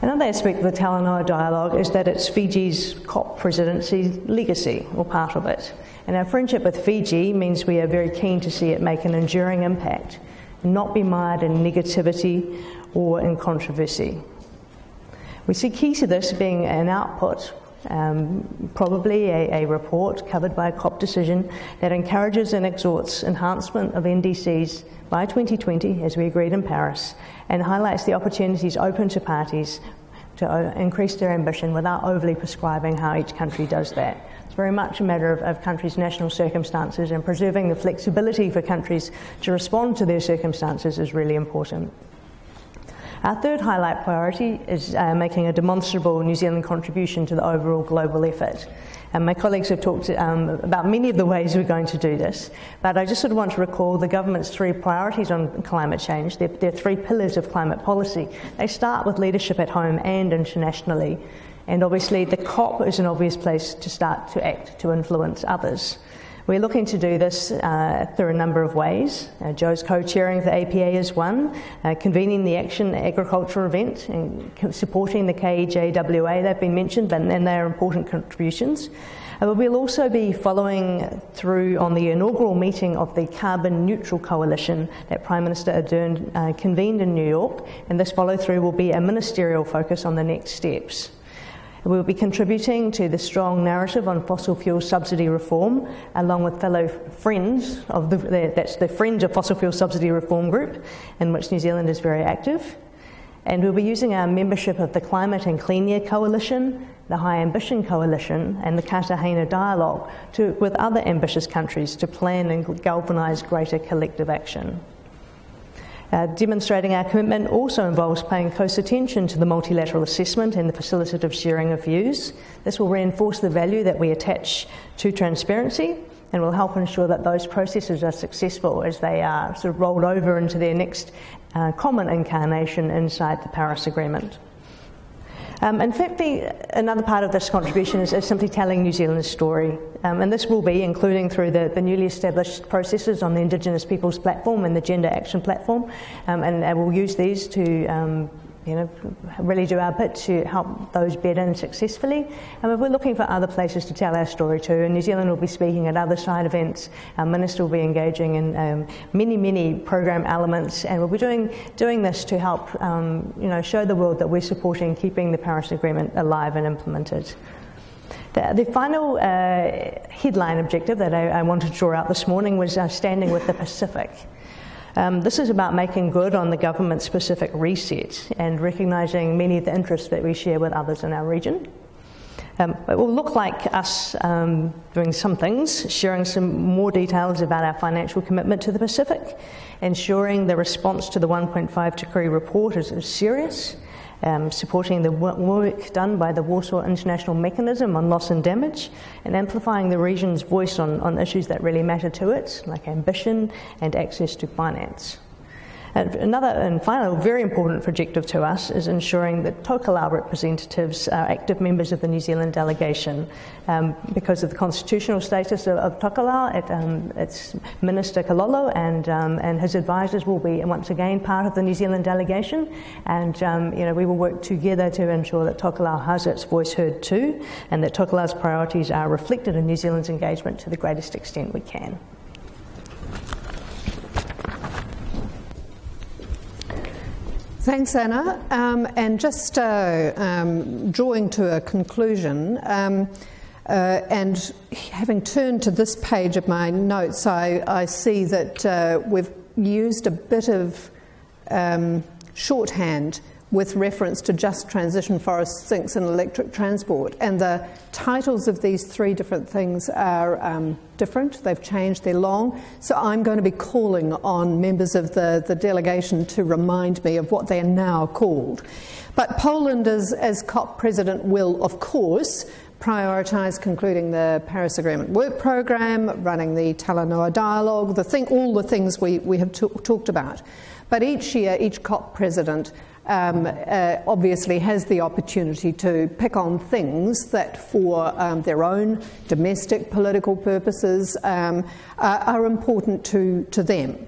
Another aspect of the Talanoa dialogue is that it's Fiji's COP presidency legacy, or part of it. And our friendship with Fiji means we are very keen to see it make an enduring impact, and not be mired in negativity or in controversy. We see key to this being an output, probably a report covered by a COP decision that encourages and exhorts enhancement of NDCs by 2020, as we agreed in Paris, and highlights the opportunities open to parties to increase their ambition without overly prescribing how each country does that. It's very much a matter of countries' national circumstances, and preserving the flexibility for countries to respond to their circumstances is really important. Our third highlight priority is making a demonstrable New Zealand contribution to the overall global effort. And my colleagues have talked about many of the ways we're going to do this, but I just sort of want to recall the government's three priorities on climate change. They're three pillars of climate policy. They start with leadership at home and internationally, and obviously the COP is an obvious place to start to act to influence others. We're looking to do this through a number of ways. Jo's co-chairing of the APA is one, convening the Action Agriculture event and supporting the KEJWA, they've been mentioned, and they are important contributions. We'll also be following through on the inaugural meeting of the Carbon Neutral Coalition that Prime Minister Ardern convened in New York, and this follow-through will be a ministerial focus on the next steps. We'll be contributing to the strong narrative on fossil fuel subsidy reform, along with fellow friends of that's the Friends of Fossil Fuel Subsidy Reform group, in which New Zealand is very active. And we'll be using our membership of the Climate and Clean Air Coalition, the High Ambition Coalition, and the Cartagena Dialogue with other ambitious countries to plan and galvanise greater collective action. Demonstrating our commitment also involves paying close attention to the multilateral assessment and the facilitative sharing of views. This will reinforce the value that we attach to transparency and will help ensure that those processes are successful as they are sort of rolled over into their next common incarnation inside the Paris Agreement. In fact, another part of this contribution is simply telling New Zealand's story, and this will be including through the newly established processes on the Indigenous Peoples Platform and the Gender Action Platform, and we'll use these to really do our bit to help those bed in successfully. And we're looking for other places to tell our story too, and New Zealand will be speaking at other side events. Our Minister will be engaging in many program elements, and we'll be doing this to help show the world that we're supporting keeping the Paris Agreement alive and implemented. The final headline objective that I wanted to draw out this morning was standing with the Pacific. This is about making good on the government's Pacific reset and recognising many of the interests that we share with others in our region. It will look like us doing some things, sharing some more details about our financial commitment to the Pacific, ensuring the response to the 1.5 degree report is serious, supporting the work done by the Warsaw International Mechanism on loss and damage, and amplifying the region's voice on issues that really matter to it, like ambition and access to finance. And another and final very important objective to us is ensuring that Tokelau representatives are active members of the New Zealand delegation. Because of the constitutional status of Tokelau, it's Minister Kalolo and his advisors will be once again part of the New Zealand delegation, and we will work together to ensure that Tokelau has its voice heard too, and that Tokelau's priorities are reflected in New Zealand's engagement to the greatest extent we can. Thanks, Anna. And just drawing to a conclusion, and having turned to this page of my notes, I see that we've used a bit of shorthand with reference to just transition, forest sinks and electric transport. And the titles of these three different things are different. They've changed, they're long. So I'm going to be calling on members of the delegation to remind me of what they are now called. But Poland, as COP president, will, of course, prioritise concluding the Paris Agreement work programme, running the Talanoa dialogue, all the things we have talked about. But each year, each COP president obviously has the opportunity to pick on things that for their own domestic political purposes are important to them.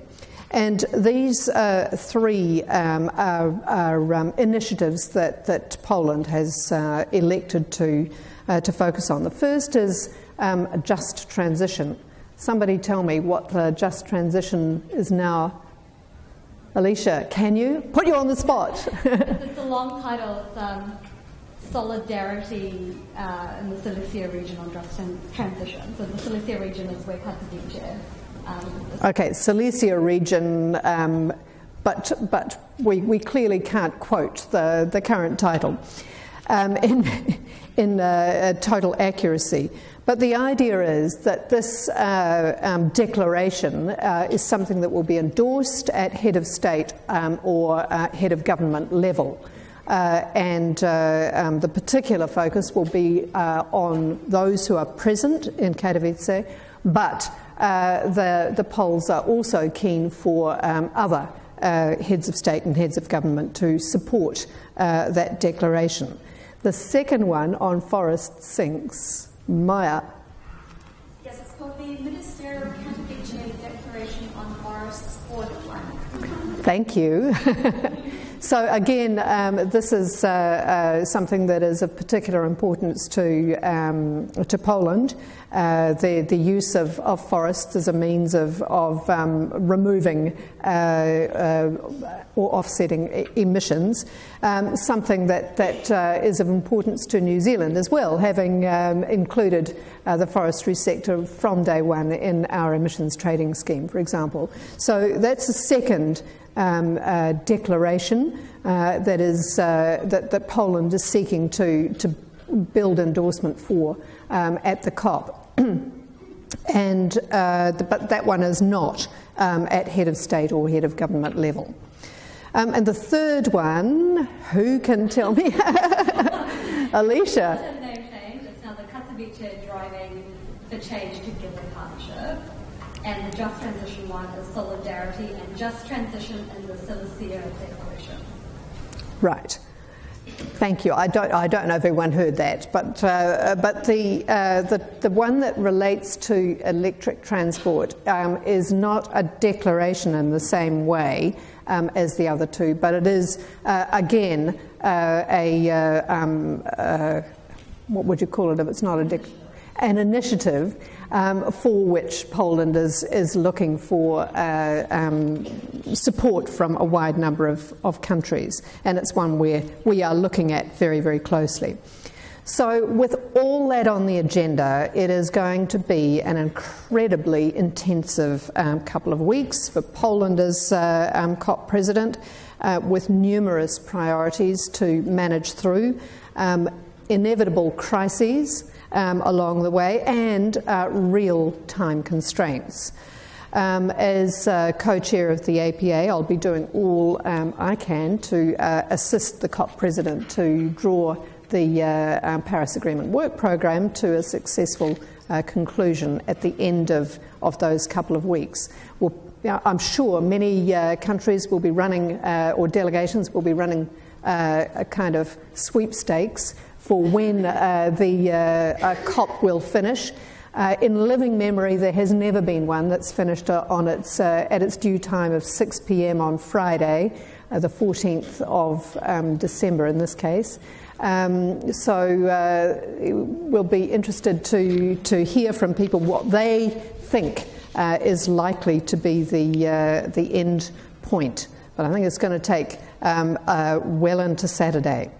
And these three are initiatives that Poland has elected to focus on. The first is a just transition. Somebody tell me what the just transition is now. Alicia, can you? Put you on the spot. It's a long title. It's Solidarity in the Silesia region on just transition. So the Silesia region is where Katowice. Okay, Silesia region, but we clearly can't quote the current title in total accuracy. But the idea is that this declaration is something that will be endorsed at head of state or head of government level. And the particular focus will be on those who are present in Katowice, but the Poles are also keen for other heads of state and heads of government to support that declaration. The second one on forest sinks. Maya. Yes, it's called the Ministerial Katowice Declaration on Forests for the Climate. Thank you. So again, this is something that is of particular importance to Poland. The use of forests as a means of removing or offsetting emissions, something that is of importance to New Zealand as well, having included the forestry sector from day one in our emissions trading scheme, for example. So that's the second declaration that Poland is seeking to build endorsement for at the COP. But that one is not at head of state or head of government level. And the third one, who can tell me? Alicia. It's a name change. It's now the Katowice Driving for Change Together Partnership. And the Just Transition one is Solidarity and Just Transition in the Silesia Declaration. Right. Thank you. I don't know if everyone heard that, but the one that relates to electric transport is not a declaration in the same way as the other two, but it is again what would you call it if it's not an initiative for which Poland is looking for support from a wide number of countries, and it's one where we are looking at very, very closely. So with all that on the agenda, it is going to be an incredibly intensive couple of weeks for Poland as COP president, with numerous priorities to manage through, inevitable crises along the way, and real time constraints. As co-chair of the APA, I'll be doing all I can to assist the COP president to draw the Paris Agreement work program to a successful conclusion at the end of those couple of weeks. I'm sure many countries will be running, or delegations will be running a kind of sweepstakes for when the COP will finish. In living memory, there has never been one that's finished at its due time of 6 p.m. on Friday, the 14th of December in this case. So we'll be interested to hear from people what they think is likely to be the end point. But I think it's going to take well into Saturday.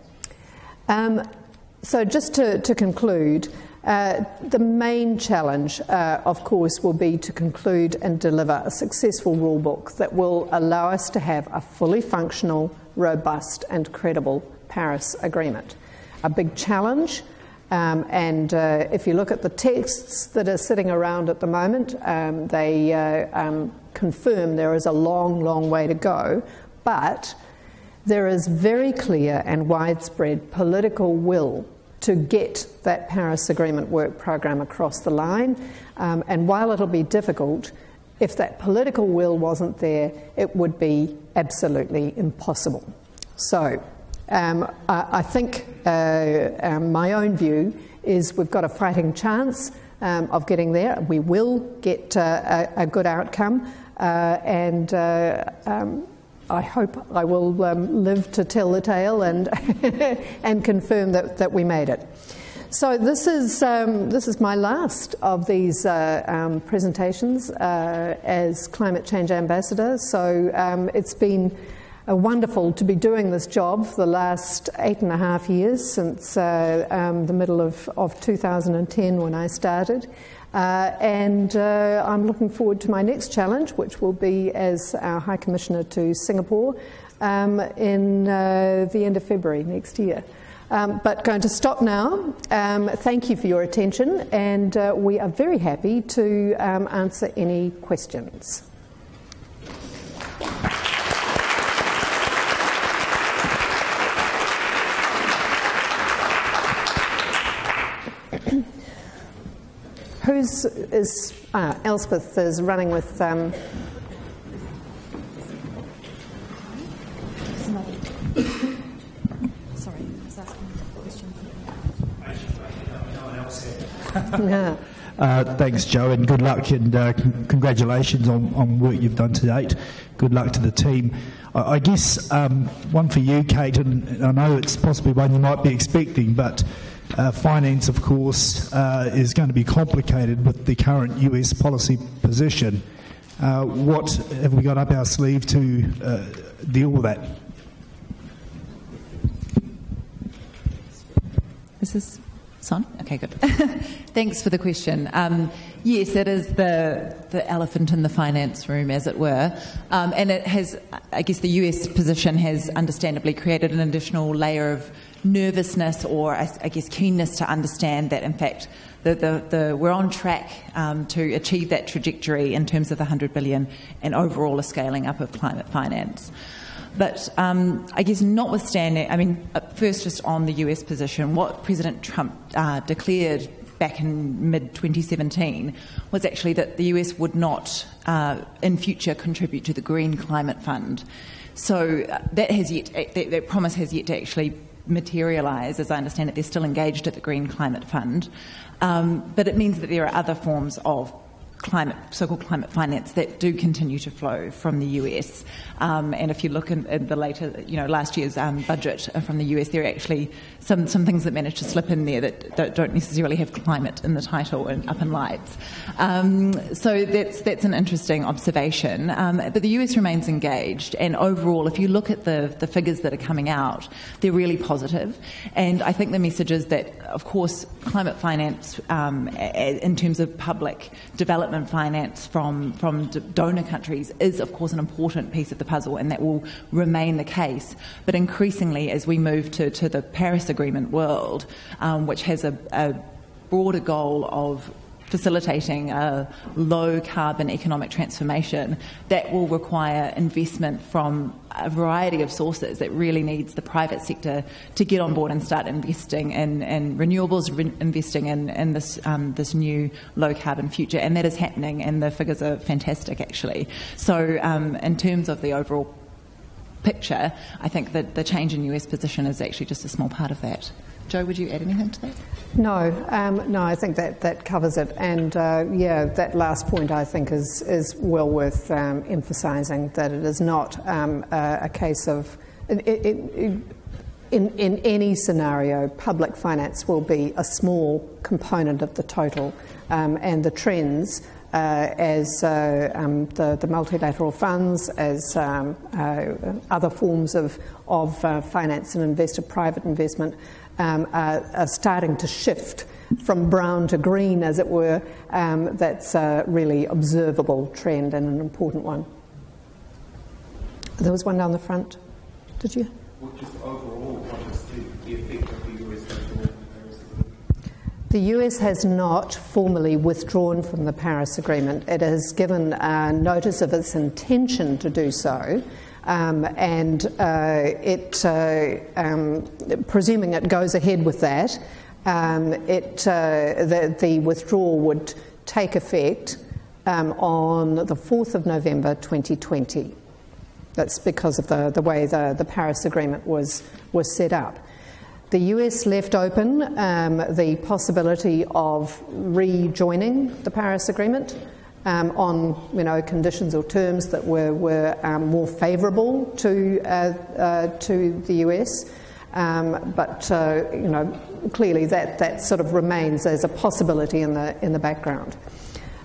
So just to conclude, the main challenge, of course, will be to conclude and deliver a successful rulebook that will allow us to have a fully functional, robust and credible Paris Agreement. A big challenge, and if you look at the texts that are sitting around at the moment, they confirm there is a long, long way to go, but there is very clear and widespread political will to get that Paris Agreement work program across the line. And while it'll be difficult, if that political will wasn't there, it would be absolutely impossible. So I think my own view is we've got a fighting chance of getting there. We will get a good outcome, and I hope I will live to tell the tale and and confirm that we made it. So this is my last of these presentations as Climate Change Ambassador. So it's been wonderful to be doing this job for the last 8.5 years, since the middle of 2010 when I started. And I'm looking forward to my next challenge, which will be as our High Commissioner to Singapore in the end of February next year. But going to stop now. Thank you for your attention, and we are very happy to answer any questions. Elspeth is running with Sorry, I was asking a question. No one else here. Thanks, Joe, and good luck and congratulations on work you've done to date. Good luck to the team. I guess one for you, Kate, and I know it's possibly one you might be expecting, but finance, of course, is going to be complicated with the current US policy position. What have we got up our sleeve to deal with that? Is this on? Okay, good. Thanks for the question. Yes, it is the elephant in the finance room, as it were. And it has, I guess the US position has understandably created an additional layer of nervousness or, I guess, keenness to understand that, in fact, we're on track to achieve that trajectory in terms of the $100 billion and overall a scaling up of climate finance. But I guess notwithstanding, I mean, first just on the US position, what President Trump declared back in mid-2017 was actually that the US would not in future contribute to the Green Climate Fund. So that promise has yet to actually materialise. As I understand it, they're still engaged at the Green Climate Fund. But it means that there are other forms of so-called climate finance that do continue to flow from the US. And if you look in the later, last year's budget from the US, there are actually some things that manage to slip in there that don't necessarily have climate in the title and up in lights. So that's an interesting observation. But the US remains engaged, and overall, if you look at the figures that are coming out, they're really positive. And I think the message is that, of course, climate finance, in terms of public development finance from donor countries, is of course an important piece of the puzzle, and that will remain the case. But increasingly, as we move to the Paris Agreement world, which has a broader goal of facilitating a low-carbon economic transformation, that will require investment from a variety of sources. That really needs the private sector to get on board and start investing in renewables, investing in this new low-carbon future. And that is happening, and the figures are fantastic, actually. So in terms of the overall picture, I think that the change in US position is actually just a small part of that. Joe, would you add anything to that? No, I think that covers it. And that last point I think is well worth emphasising, that it is not a case of, in any scenario, public finance will be a small component of the total, and the trends as the multilateral funds, as other forms of finance and private investment are starting to shift from brown to green, as it were. That's a really observable trend and an important one. There was one down the front. Did you? Well, just overall, what is the effect of the US withdrawal from the Paris Agreement? The US has not formally withdrawn from the Paris Agreement. It has given notice of its intention to do so. Presuming it goes ahead with that, the withdrawal would take effect on the 4th of November 2020. That's because of the way the Paris Agreement was set up. The US left open the possibility of rejoining the Paris Agreement on conditions or terms that were more favourable to the US, but clearly that sort of remains as a possibility in the background.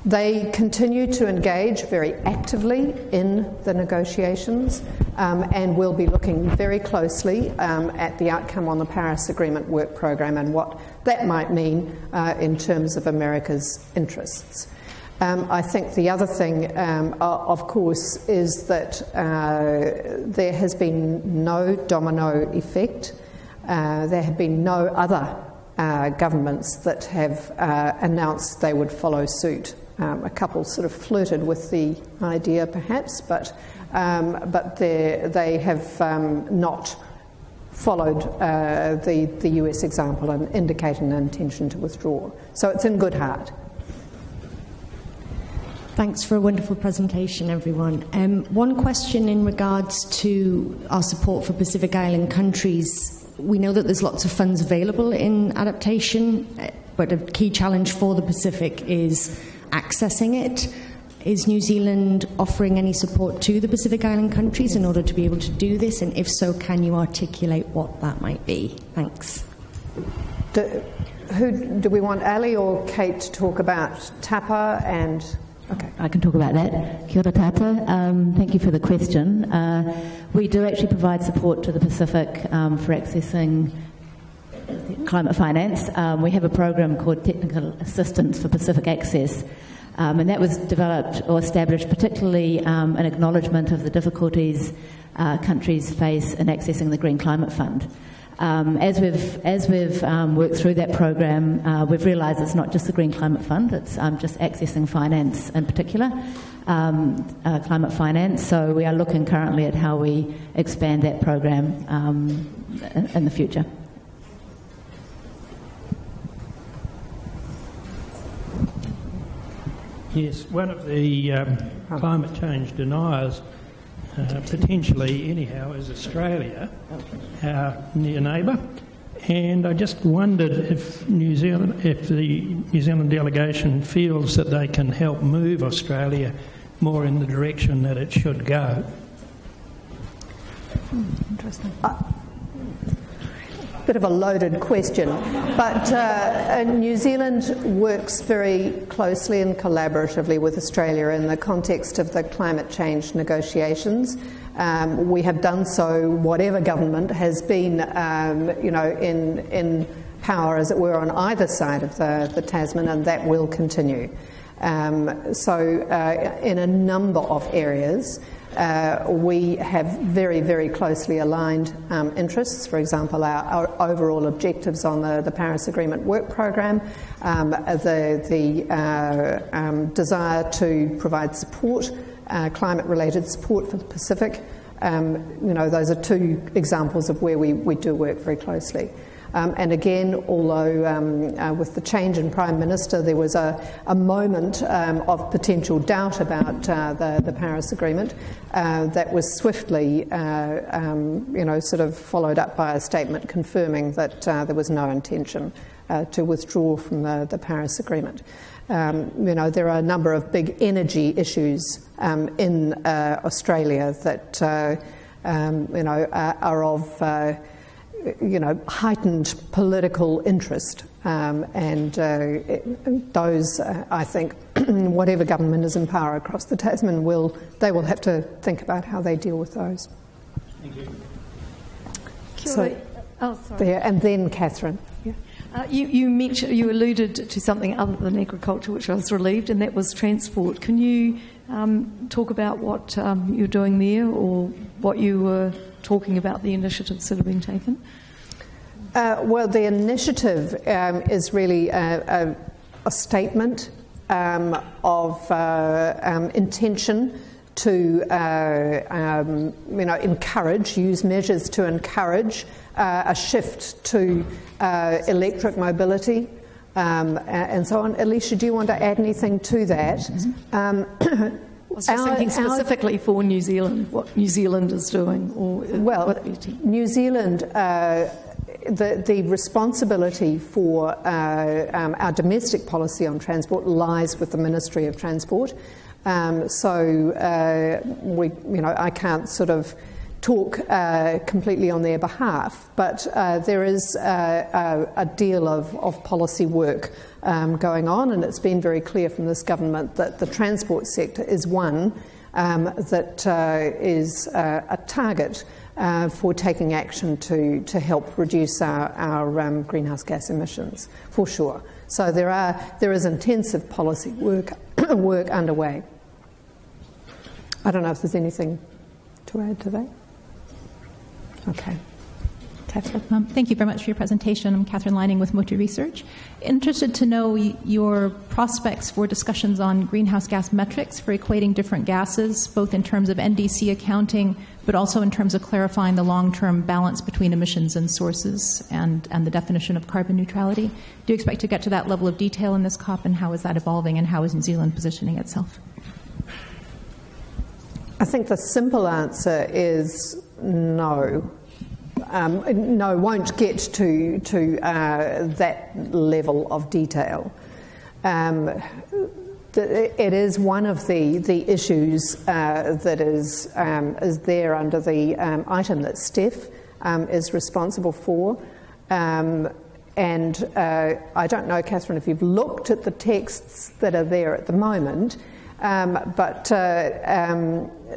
They continue to engage very actively in the negotiations, and will be looking very closely at the outcome on the Paris Agreement work programme and what that might mean in terms of America's interests. I think the other thing, of course, is that there has been no domino effect. There have been no other governments that have announced they would follow suit. A couple sort of flirted with the idea, perhaps, but they have not followed the US example and indicated an intention to withdraw. So it's in good heart. Thanks for a wonderful presentation, everyone. One question in regards to our support for Pacific Island countries. We know that there's lots of funds available in adaptation, but a key challenge for the Pacific is accessing it. Is New Zealand offering any support to the Pacific Island countries in order to be able to do this? And if so, can you articulate what that might be? Thanks. Do we want Ali or Kate to talk about TAPA and... Okay. I can talk about that. Kia ora tata. Thank you for the question. We do actually provide support to the Pacific for accessing climate finance. We have a program called Technical Assistance for Pacific Access, and that was developed or established particularly in acknowledgement of the difficulties countries face in accessing the Green Climate Fund. As we've worked through that program, we've realised it's not just the Green Climate Fund, it's just accessing finance in particular, climate finance. So we are looking currently at how we expand that program in the future. Yes, one of the climate change deniers, potentially anyhow, is Australia, our near neighbour. And I just wondered if the New Zealand delegation feels that they can help move Australia more in the direction that it should go. Interesting. Bit of a loaded question, but New Zealand works very closely and collaboratively with Australia in the context of the climate change negotiations. We have done so whatever government has been, in power, as it were, on either side of the Tasman, and that will continue. So in a number of areas, we have very, very closely aligned interests. For example, our overall objectives on the Paris Agreement work programme, the desire to provide support, climate-related support for the Pacific. Those are two examples of where we do work very closely. And again, although with the change in Prime Minister, there was a moment of potential doubt about the Paris Agreement, that was swiftly, sort of followed up by a statement confirming that there was no intention to withdraw from the Paris Agreement. There are a number of big energy issues in Australia that are of heightened political interest, and those, I think, whatever government is in power across the Tasman will have to think about how they deal with those. Thank you. So, sorry. There, and then Catherine. Yeah. You alluded to something other than agriculture, which I was relieved, and that was transport. Can you talk about what you're doing there, or what you were talking about, the initiatives that have been taken? Well, the initiative is really a statement of intention to use measures to encourage a shift to electric mobility and so on. Alicia, do you want to add anything to that? I was just thinking specifically for New Zealand, what New Zealand is doing. New Zealand, the responsibility for our domestic policy on transport lies with the Ministry of Transport. I can't sort of talk completely on their behalf, but there is a deal of policy work going on, and it's been very clear from this government that the transport sector is one that is a target for taking action to help reduce our greenhouse gas emissions, for sure. So there is intensive policy work underway. I don't know if there's anything to add to that. Okay. Catherine. Thank you very much for your presentation. I'm Catherine Lining with Motor Research. Interested to know your prospects for discussions on greenhouse gas metrics for equating different gases, both in terms of NDC accounting, but also in terms of clarifying the long-term balance between emissions and sources and the definition of carbon neutrality. Do you expect to get to that level of detail in this COP, and how is that evolving, and how is New Zealand positioning itself? I think the simple answer is no. won't get to that level of detail. It is one of the issues that is there under the item that Steph is responsible for. And I don't know, Catherine, if you've looked at the texts that are there at the moment, but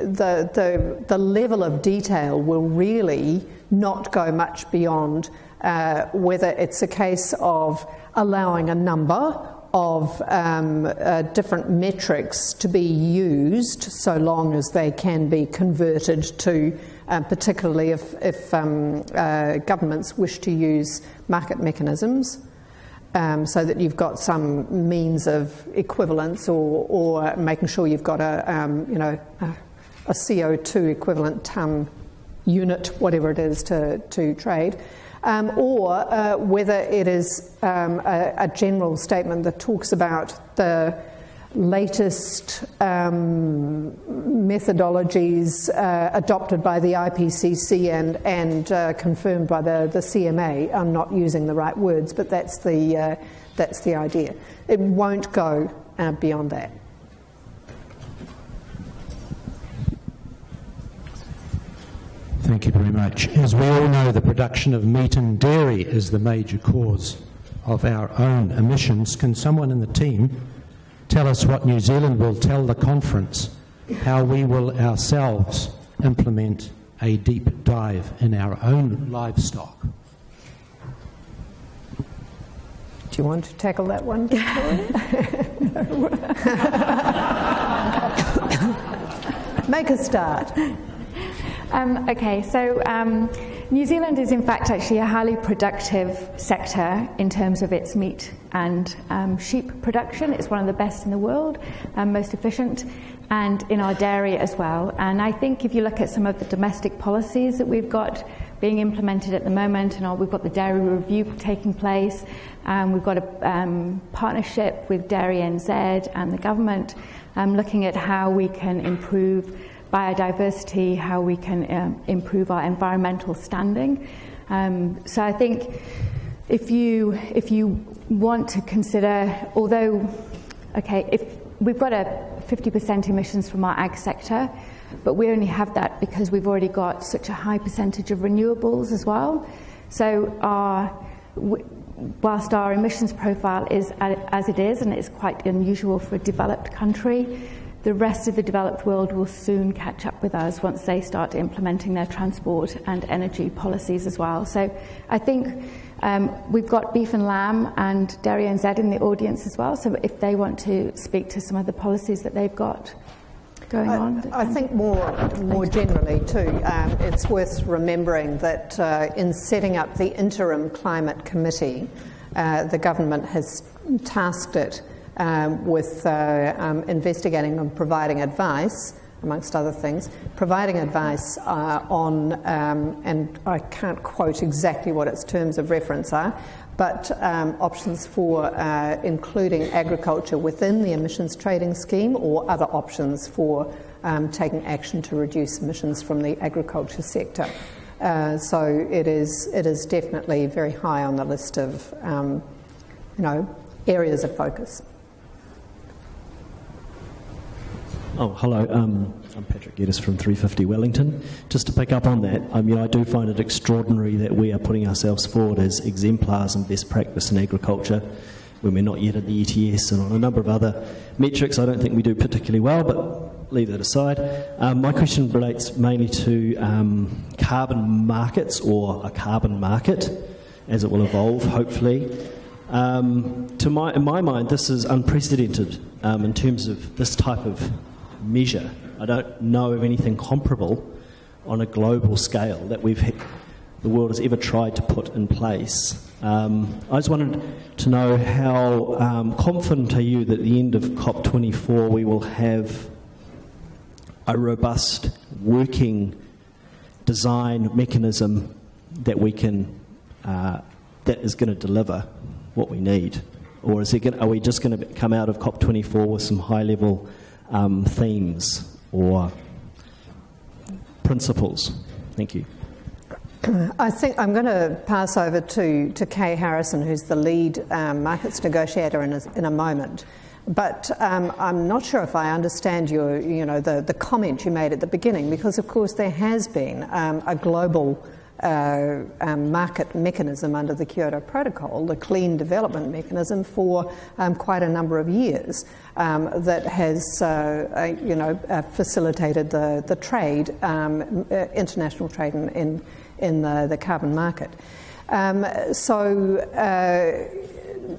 the level of detail will really not go much beyond whether it's a case of allowing a number of different metrics to be used so long as they can be converted to, particularly if governments wish to use market mechanisms, so that you've got some means of equivalence or making sure you've got a CO2 equivalent ton unit, whatever it is, to trade. Or whether it is a general statement that talks about the latest methodologies adopted by the IPCC and confirmed by the CMA. I'm not using the right words, but that's the idea. It won't go beyond that. Thank you very much. As we all know, the production of meat and dairy is the major cause of our own emissions. Can someone in the team tell us what New Zealand will tell the conference, how we will ourselves implement a deep dive in our own livestock? Do you want to tackle that one, Victoria? Make a start. Okay, so New Zealand is in fact actually a highly productive sector in terms of its meat and sheep production. It's one of the best in the world, most efficient, and in our dairy as well. And I think if you look at some of the domestic policies that we've got being implemented at the moment, and we've got the dairy review taking place, we've got a partnership with Dairy NZ and the government looking at how we can improve biodiversity, how we can improve our environmental standing. So I think if you want to consider, although, okay, if we've got a 50% emissions from our ag sector, but we only have that because we've already got such a high percentage of renewables as well. So whilst our emissions profile is as it is, and it's quite unusual for a developed country, the rest of the developed world will soon catch up with us once they start implementing their transport and energy policies as well. So I think we've got Beef and Lamb and Dairy NZ in the audience as well, so if they want to speak to some of the policies that they've got going on. I think more generally too, it's worth remembering that in setting up the interim climate committee, the government has tasked it with investigating and providing advice, amongst other things, providing advice on, and I can't quote exactly what its terms of reference are, but options for including agriculture within the emissions trading scheme, or other options for taking action to reduce emissions from the agriculture sector. So it is definitely very high on the list of areas of focus. Oh, hello. I'm Patrick Geddes from 350 Wellington. Just to pick up on that, I do find it extraordinary that we are putting ourselves forward as exemplars and best practice in agriculture when we're not yet at the ETS, and on a number of other metrics I don't think we do particularly well, but leave that aside. My question relates mainly to carbon markets, or a carbon market, as it will evolve, hopefully. In my mind, this is unprecedented in terms of this type of measure. I don't know of anything comparable on a global scale that the world has ever tried to put in place. I just wanted to know how confident are you that at the end of COP24 we will have a robust working design mechanism that we can that is going to deliver what we need, or are we just going to come out of COP24 with some high-level themes or principles? Thank you. I think I'm going to pass over to Kay Harrison, who's the lead markets negotiator, in a moment. But I'm not sure if I understand the comment you made at the beginning, because of course there has been a global market mechanism under the Kyoto Protocol, the clean development mechanism, for quite a number of years that has facilitated the trade, international trade in the carbon market. So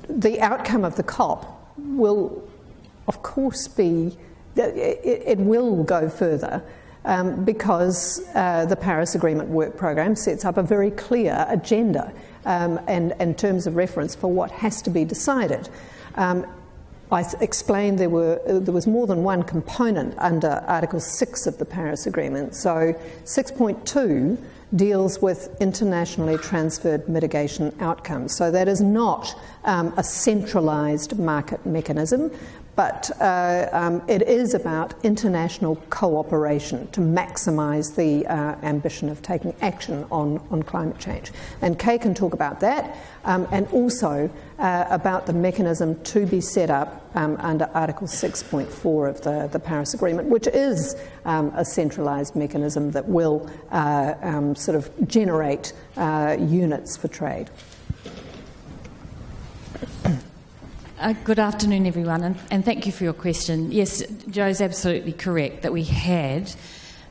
the outcome of the COP will, of course, be, it will go further because the Paris Agreement Work Programme sets up a very clear agenda and terms of reference for what has to be decided. I explained there was more than one component under Article 6 of the Paris Agreement. So 6.2 deals with internationally transferred mitigation outcomes. So that is not a centralised market mechanism, but it is about international cooperation to maximise the ambition of taking action on climate change. And Kay can talk about that, and also about the mechanism to be set up under Article 6.4 of the Paris Agreement, which is a centralised mechanism that will sort of generate units for trade. Good afternoon, everyone, and thank you for your question. Yes, Joe's absolutely correct that we had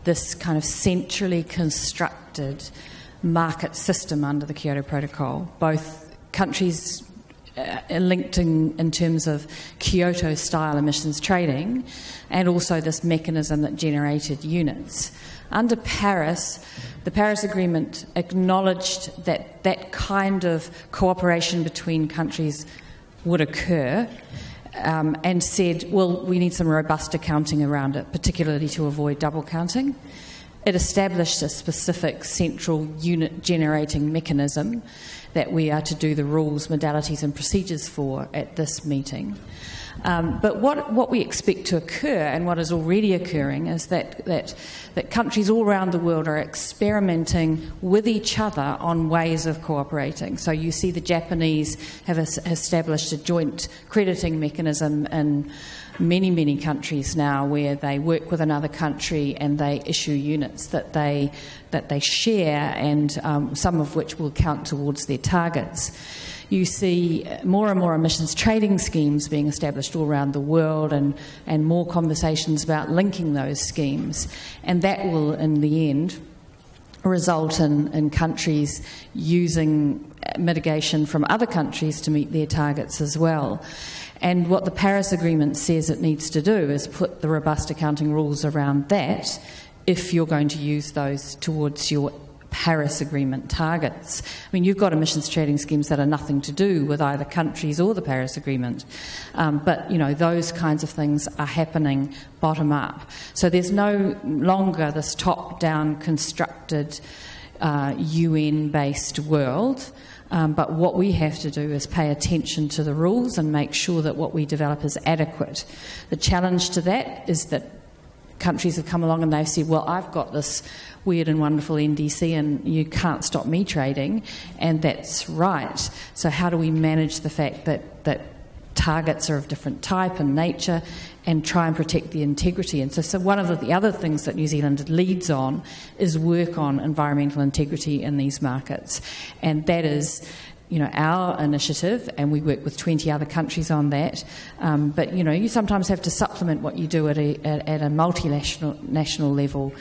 this kind of centrally constructed market system under the Kyoto Protocol, both countries linked in terms of Kyoto-style emissions trading, and also this mechanism that generated units. Under Paris, the Paris Agreement acknowledged that that kind of cooperation between countries would occur, and said, well, we need some robust accounting around it, particularly to avoid double counting. It established a specific central unit generating mechanism that we are to do the rules, modalities and procedures for at this meeting. But what we expect to occur, and what is already occurring, is that countries all around the world are experimenting with each other on ways of cooperating. So you see the Japanese have established a joint crediting mechanism in many countries now, where they work with another country and they issue units that they share, and some of which will count towards their targets. You see more and more emissions trading schemes being established all around the world, and more conversations about linking those schemes. And that will, in the end, result in countries using mitigation from other countries to meet their targets as well. And what the Paris Agreement says it needs to do is put the robust accounting rules around that if you're going to use those towards your Paris Agreement targets. I mean, you've got emissions trading schemes that are nothing to do with either countries or the Paris Agreement, but those kinds of things are happening bottom up. So there's no longer this top-down constructed UN-based world. But what we have to do is pay attention to the rules and make sure that what we develop is adequate. The challenge to that is that countries have come along and they've said, well, I've got this weird and wonderful NDC and you can't stop me trading, and that's right. So how do we manage the fact that targets are of different type and nature, and try and protect the integrity? And so one of the other things that New Zealand leads on is work on environmental integrity in these markets, and that is our initiative, and we work with 20 other countries on that. But you sometimes have to supplement what you do at a multinational level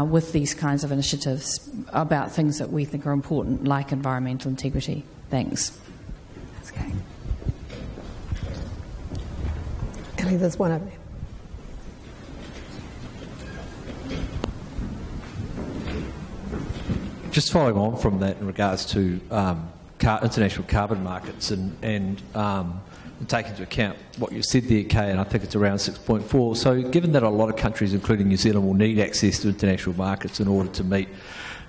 with these kinds of initiatives about things that we think are important, like environmental integrity. Thanks. That's okay. Ellie, there's one over there. Just following on from that in regards to international carbon markets and take into account what you said there, Kay, and I think it's around 6.4. So given that a lot of countries, including New Zealand, will need access to international markets in order to meet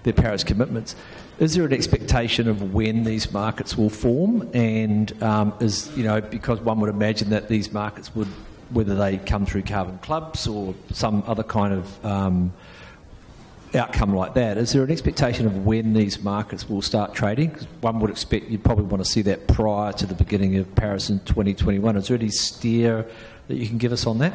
their Paris commitments, is there an expectation of when these markets will form? And because one would imagine that these markets would, whether they come through carbon clubs or some other kind of outcome like that, is there an expectation of when these markets will start trading? Because one would expect you'd probably want to see that prior to the beginning of Paris in 2021. Is there any steer that you can give us on that?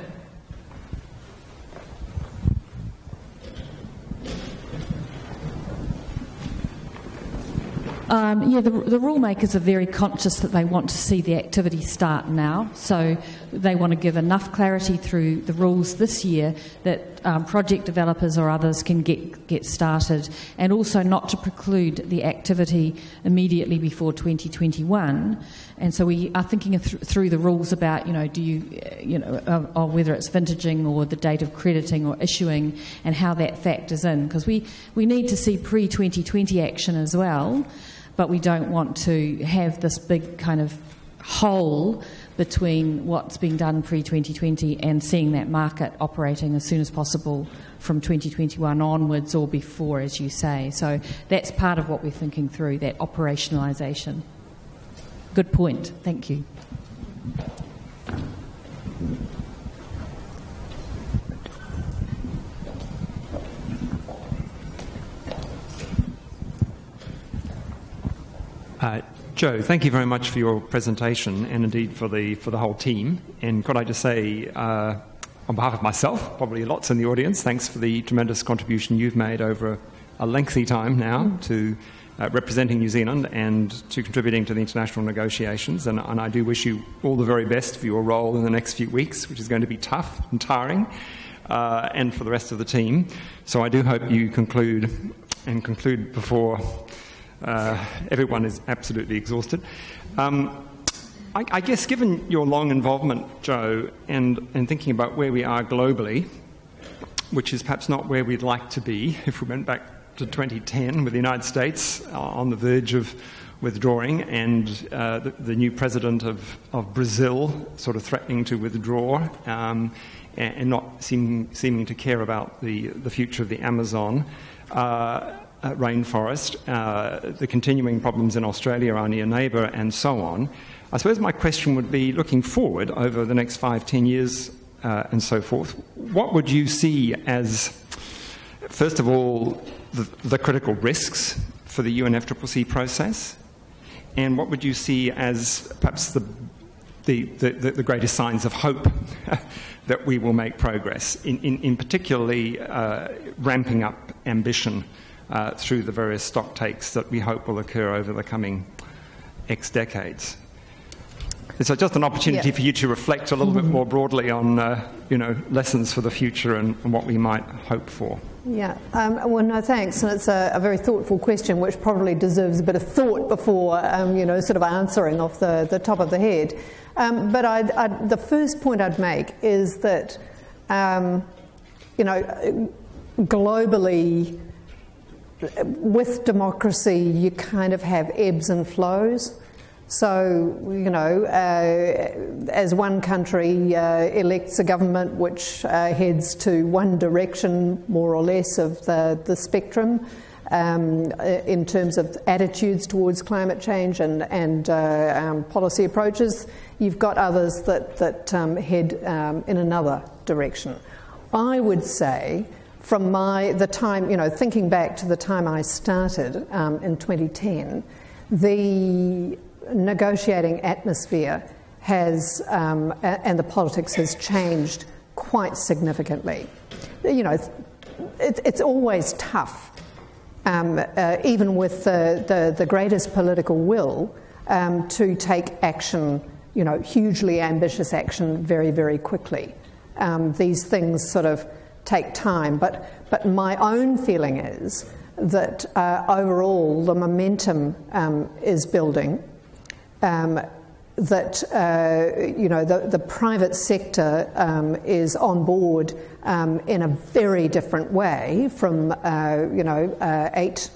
The rule makers are very conscious that they want to see the activity start now, so they want to give enough clarity through the rules this year that project developers or others can get started, and also not to preclude the activity immediately before 2021. And so we are thinking through the rules about, whether it's vintaging or the date of crediting or issuing, and how that factors in, because we need to see pre-2020 action as well. But we don't want to have this big kind of hole between what's being done pre-2020 and seeing that market operating as soon as possible from 2021 onwards or before, as you say. So that's part of what we're thinking through, that operationalisation. Good point. Thank you. Joe, thank you very much for your presentation and indeed for the whole team. And could I just say, on behalf of myself, probably lots in the audience, thanks for the tremendous contribution you've made over a lengthy time now to representing New Zealand and to contributing to the international negotiations. And I do wish you all the very best for your role in the next few weeks, which is going to be tough and tiring, and for the rest of the team. So I do hope you conclude before everyone is absolutely exhausted. I guess given your long involvement, Joe, and thinking about where we are globally, which is perhaps not where we'd like to be if we went back to 2010 with the United States on the verge of withdrawing, and the new president of Brazil sort of threatening to withdraw, and not seeming to care about the future of the Amazon rainforest, the continuing problems in Australia, our near neighbour, and so on. I suppose my question would be, looking forward over the next 5-10 years and so forth, what would you see as, first of all, the critical risks for the UNF Triple C process, and what would you see as perhaps the greatest signs of hope that we will make progress, in particularly ramping up ambition through the various stock takes that we hope will occur over the coming X decades? So just an opportunity for you to reflect a little bit more broadly on, lessons for the future and what we might hope for. Yeah, well, no, thanks. And it's a very thoughtful question, which probably deserves a bit of thought before, sort of answering off the top of the head. But the first point I'd make is that, globally, with democracy, you kind of have ebbs and flows. So, as one country elects a government which heads to one direction, more or less, of the spectrum in terms of attitudes towards climate change and policy approaches, you've got others that head in another direction. I would say, from thinking back to the time I started in 2010, the negotiating atmosphere has, and the politics has changed quite significantly. It's always tough, even with the greatest political will, to take action, hugely ambitious action very, very quickly. These things sort of take time, but my own feeling is that overall the momentum is building. That the private sector is on board in a very different way from 8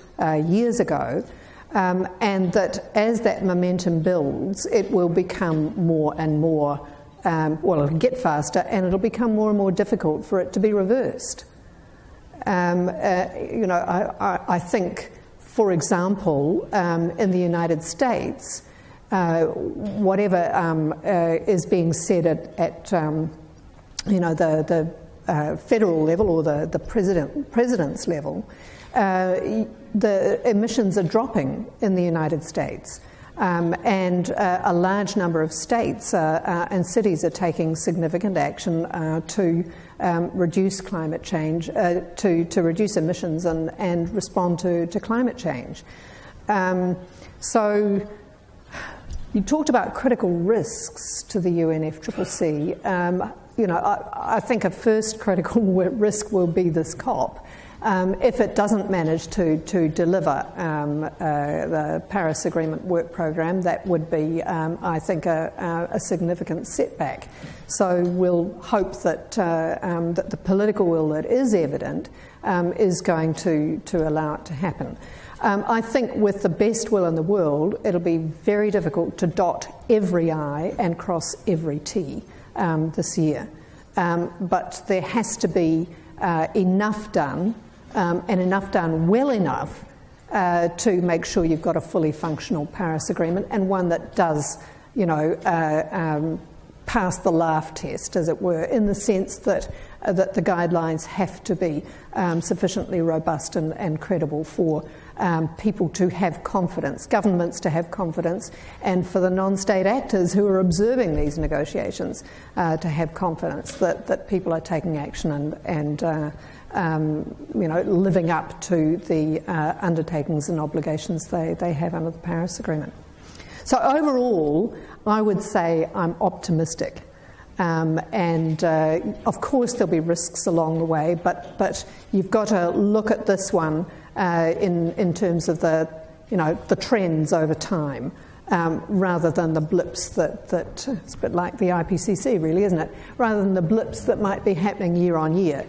years ago, and that as that momentum builds, it will become more and more. It'll get faster, and it'll become more and more difficult for it to be reversed. I think, for example, in the United States, whatever is being said at the federal level or the president's level, the emissions are dropping in the United States. And a large number of states and cities are taking significant action to reduce climate change, to reduce emissions and respond to climate change. So you talked about critical risks to the UNF Triple C. I think a first critical risk will be this COP. If it doesn't manage to deliver the Paris Agreement work programme, that would be, I think, a significant setback. So we'll hope that, that the political will that is evident is going to allow it to happen. I think with the best will in the world, it'll be very difficult to dot every I and cross every T this year. But there has to be enough done, and enough done well enough to make sure you've got a fully functional Paris Agreement, and one that does, pass the laugh test, as it were, in the sense that the guidelines have to be sufficiently robust and credible for people to have confidence, governments to have confidence, and for the non-state actors who are observing these negotiations to have confidence that people are taking action and living up to the undertakings and obligations they have under the Paris Agreement. So overall, I would say I'm optimistic. Of course there'll be risks along the way, but you've got to look at this one in terms of the trends over time, rather than the blips that it's a bit like the IPCC, really, isn't it? Rather than the blips that might be happening year on year,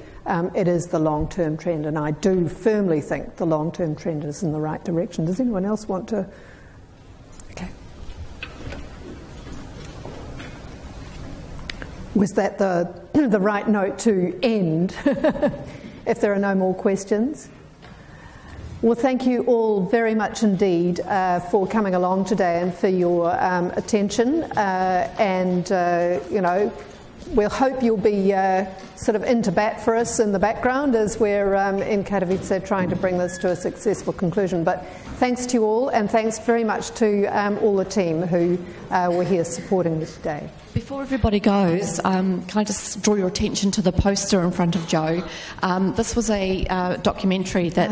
it is the long-term trend, and I do firmly think the long-term trend is in the right direction. Does anyone else want to? Okay. Was that the right note to end? If there are no more questions. Well, thank you all very much indeed for coming along today and for your attention. We'll hope you'll be sort of into bat for us in the background as we're in Katowice trying to bring this to a successful conclusion. But thanks to you all, and thanks very much to all the team who were here supporting me today. Before everybody goes, can I just draw your attention to the poster in front of Joe? This was a documentary that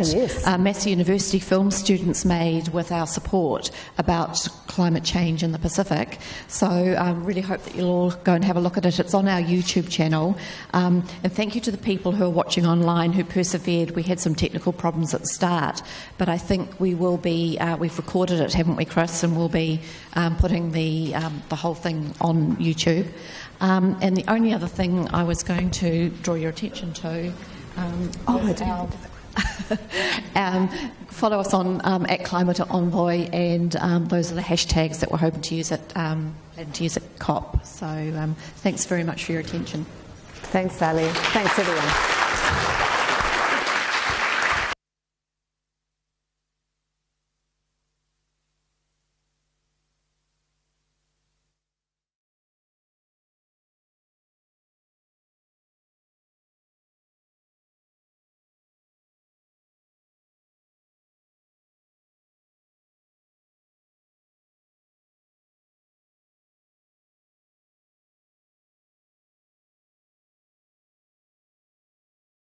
Massey University film students made with our support about climate change in the Pacific. So I really hope that you'll all go and have a look at it. It's on our YouTube channel. And thank you to the people who are watching online who persevered. We had some technical problems at the start, but I think we will be, we've recorded it, haven't we, Chris? And we'll be putting the whole thing on YouTube. And the only other thing I was going to draw your attention to follow us on at Climate Envoy, and those are the hashtags that we're hoping to use at COP. So thanks very much for your attention. Thanks, Ali. Thanks, everyone.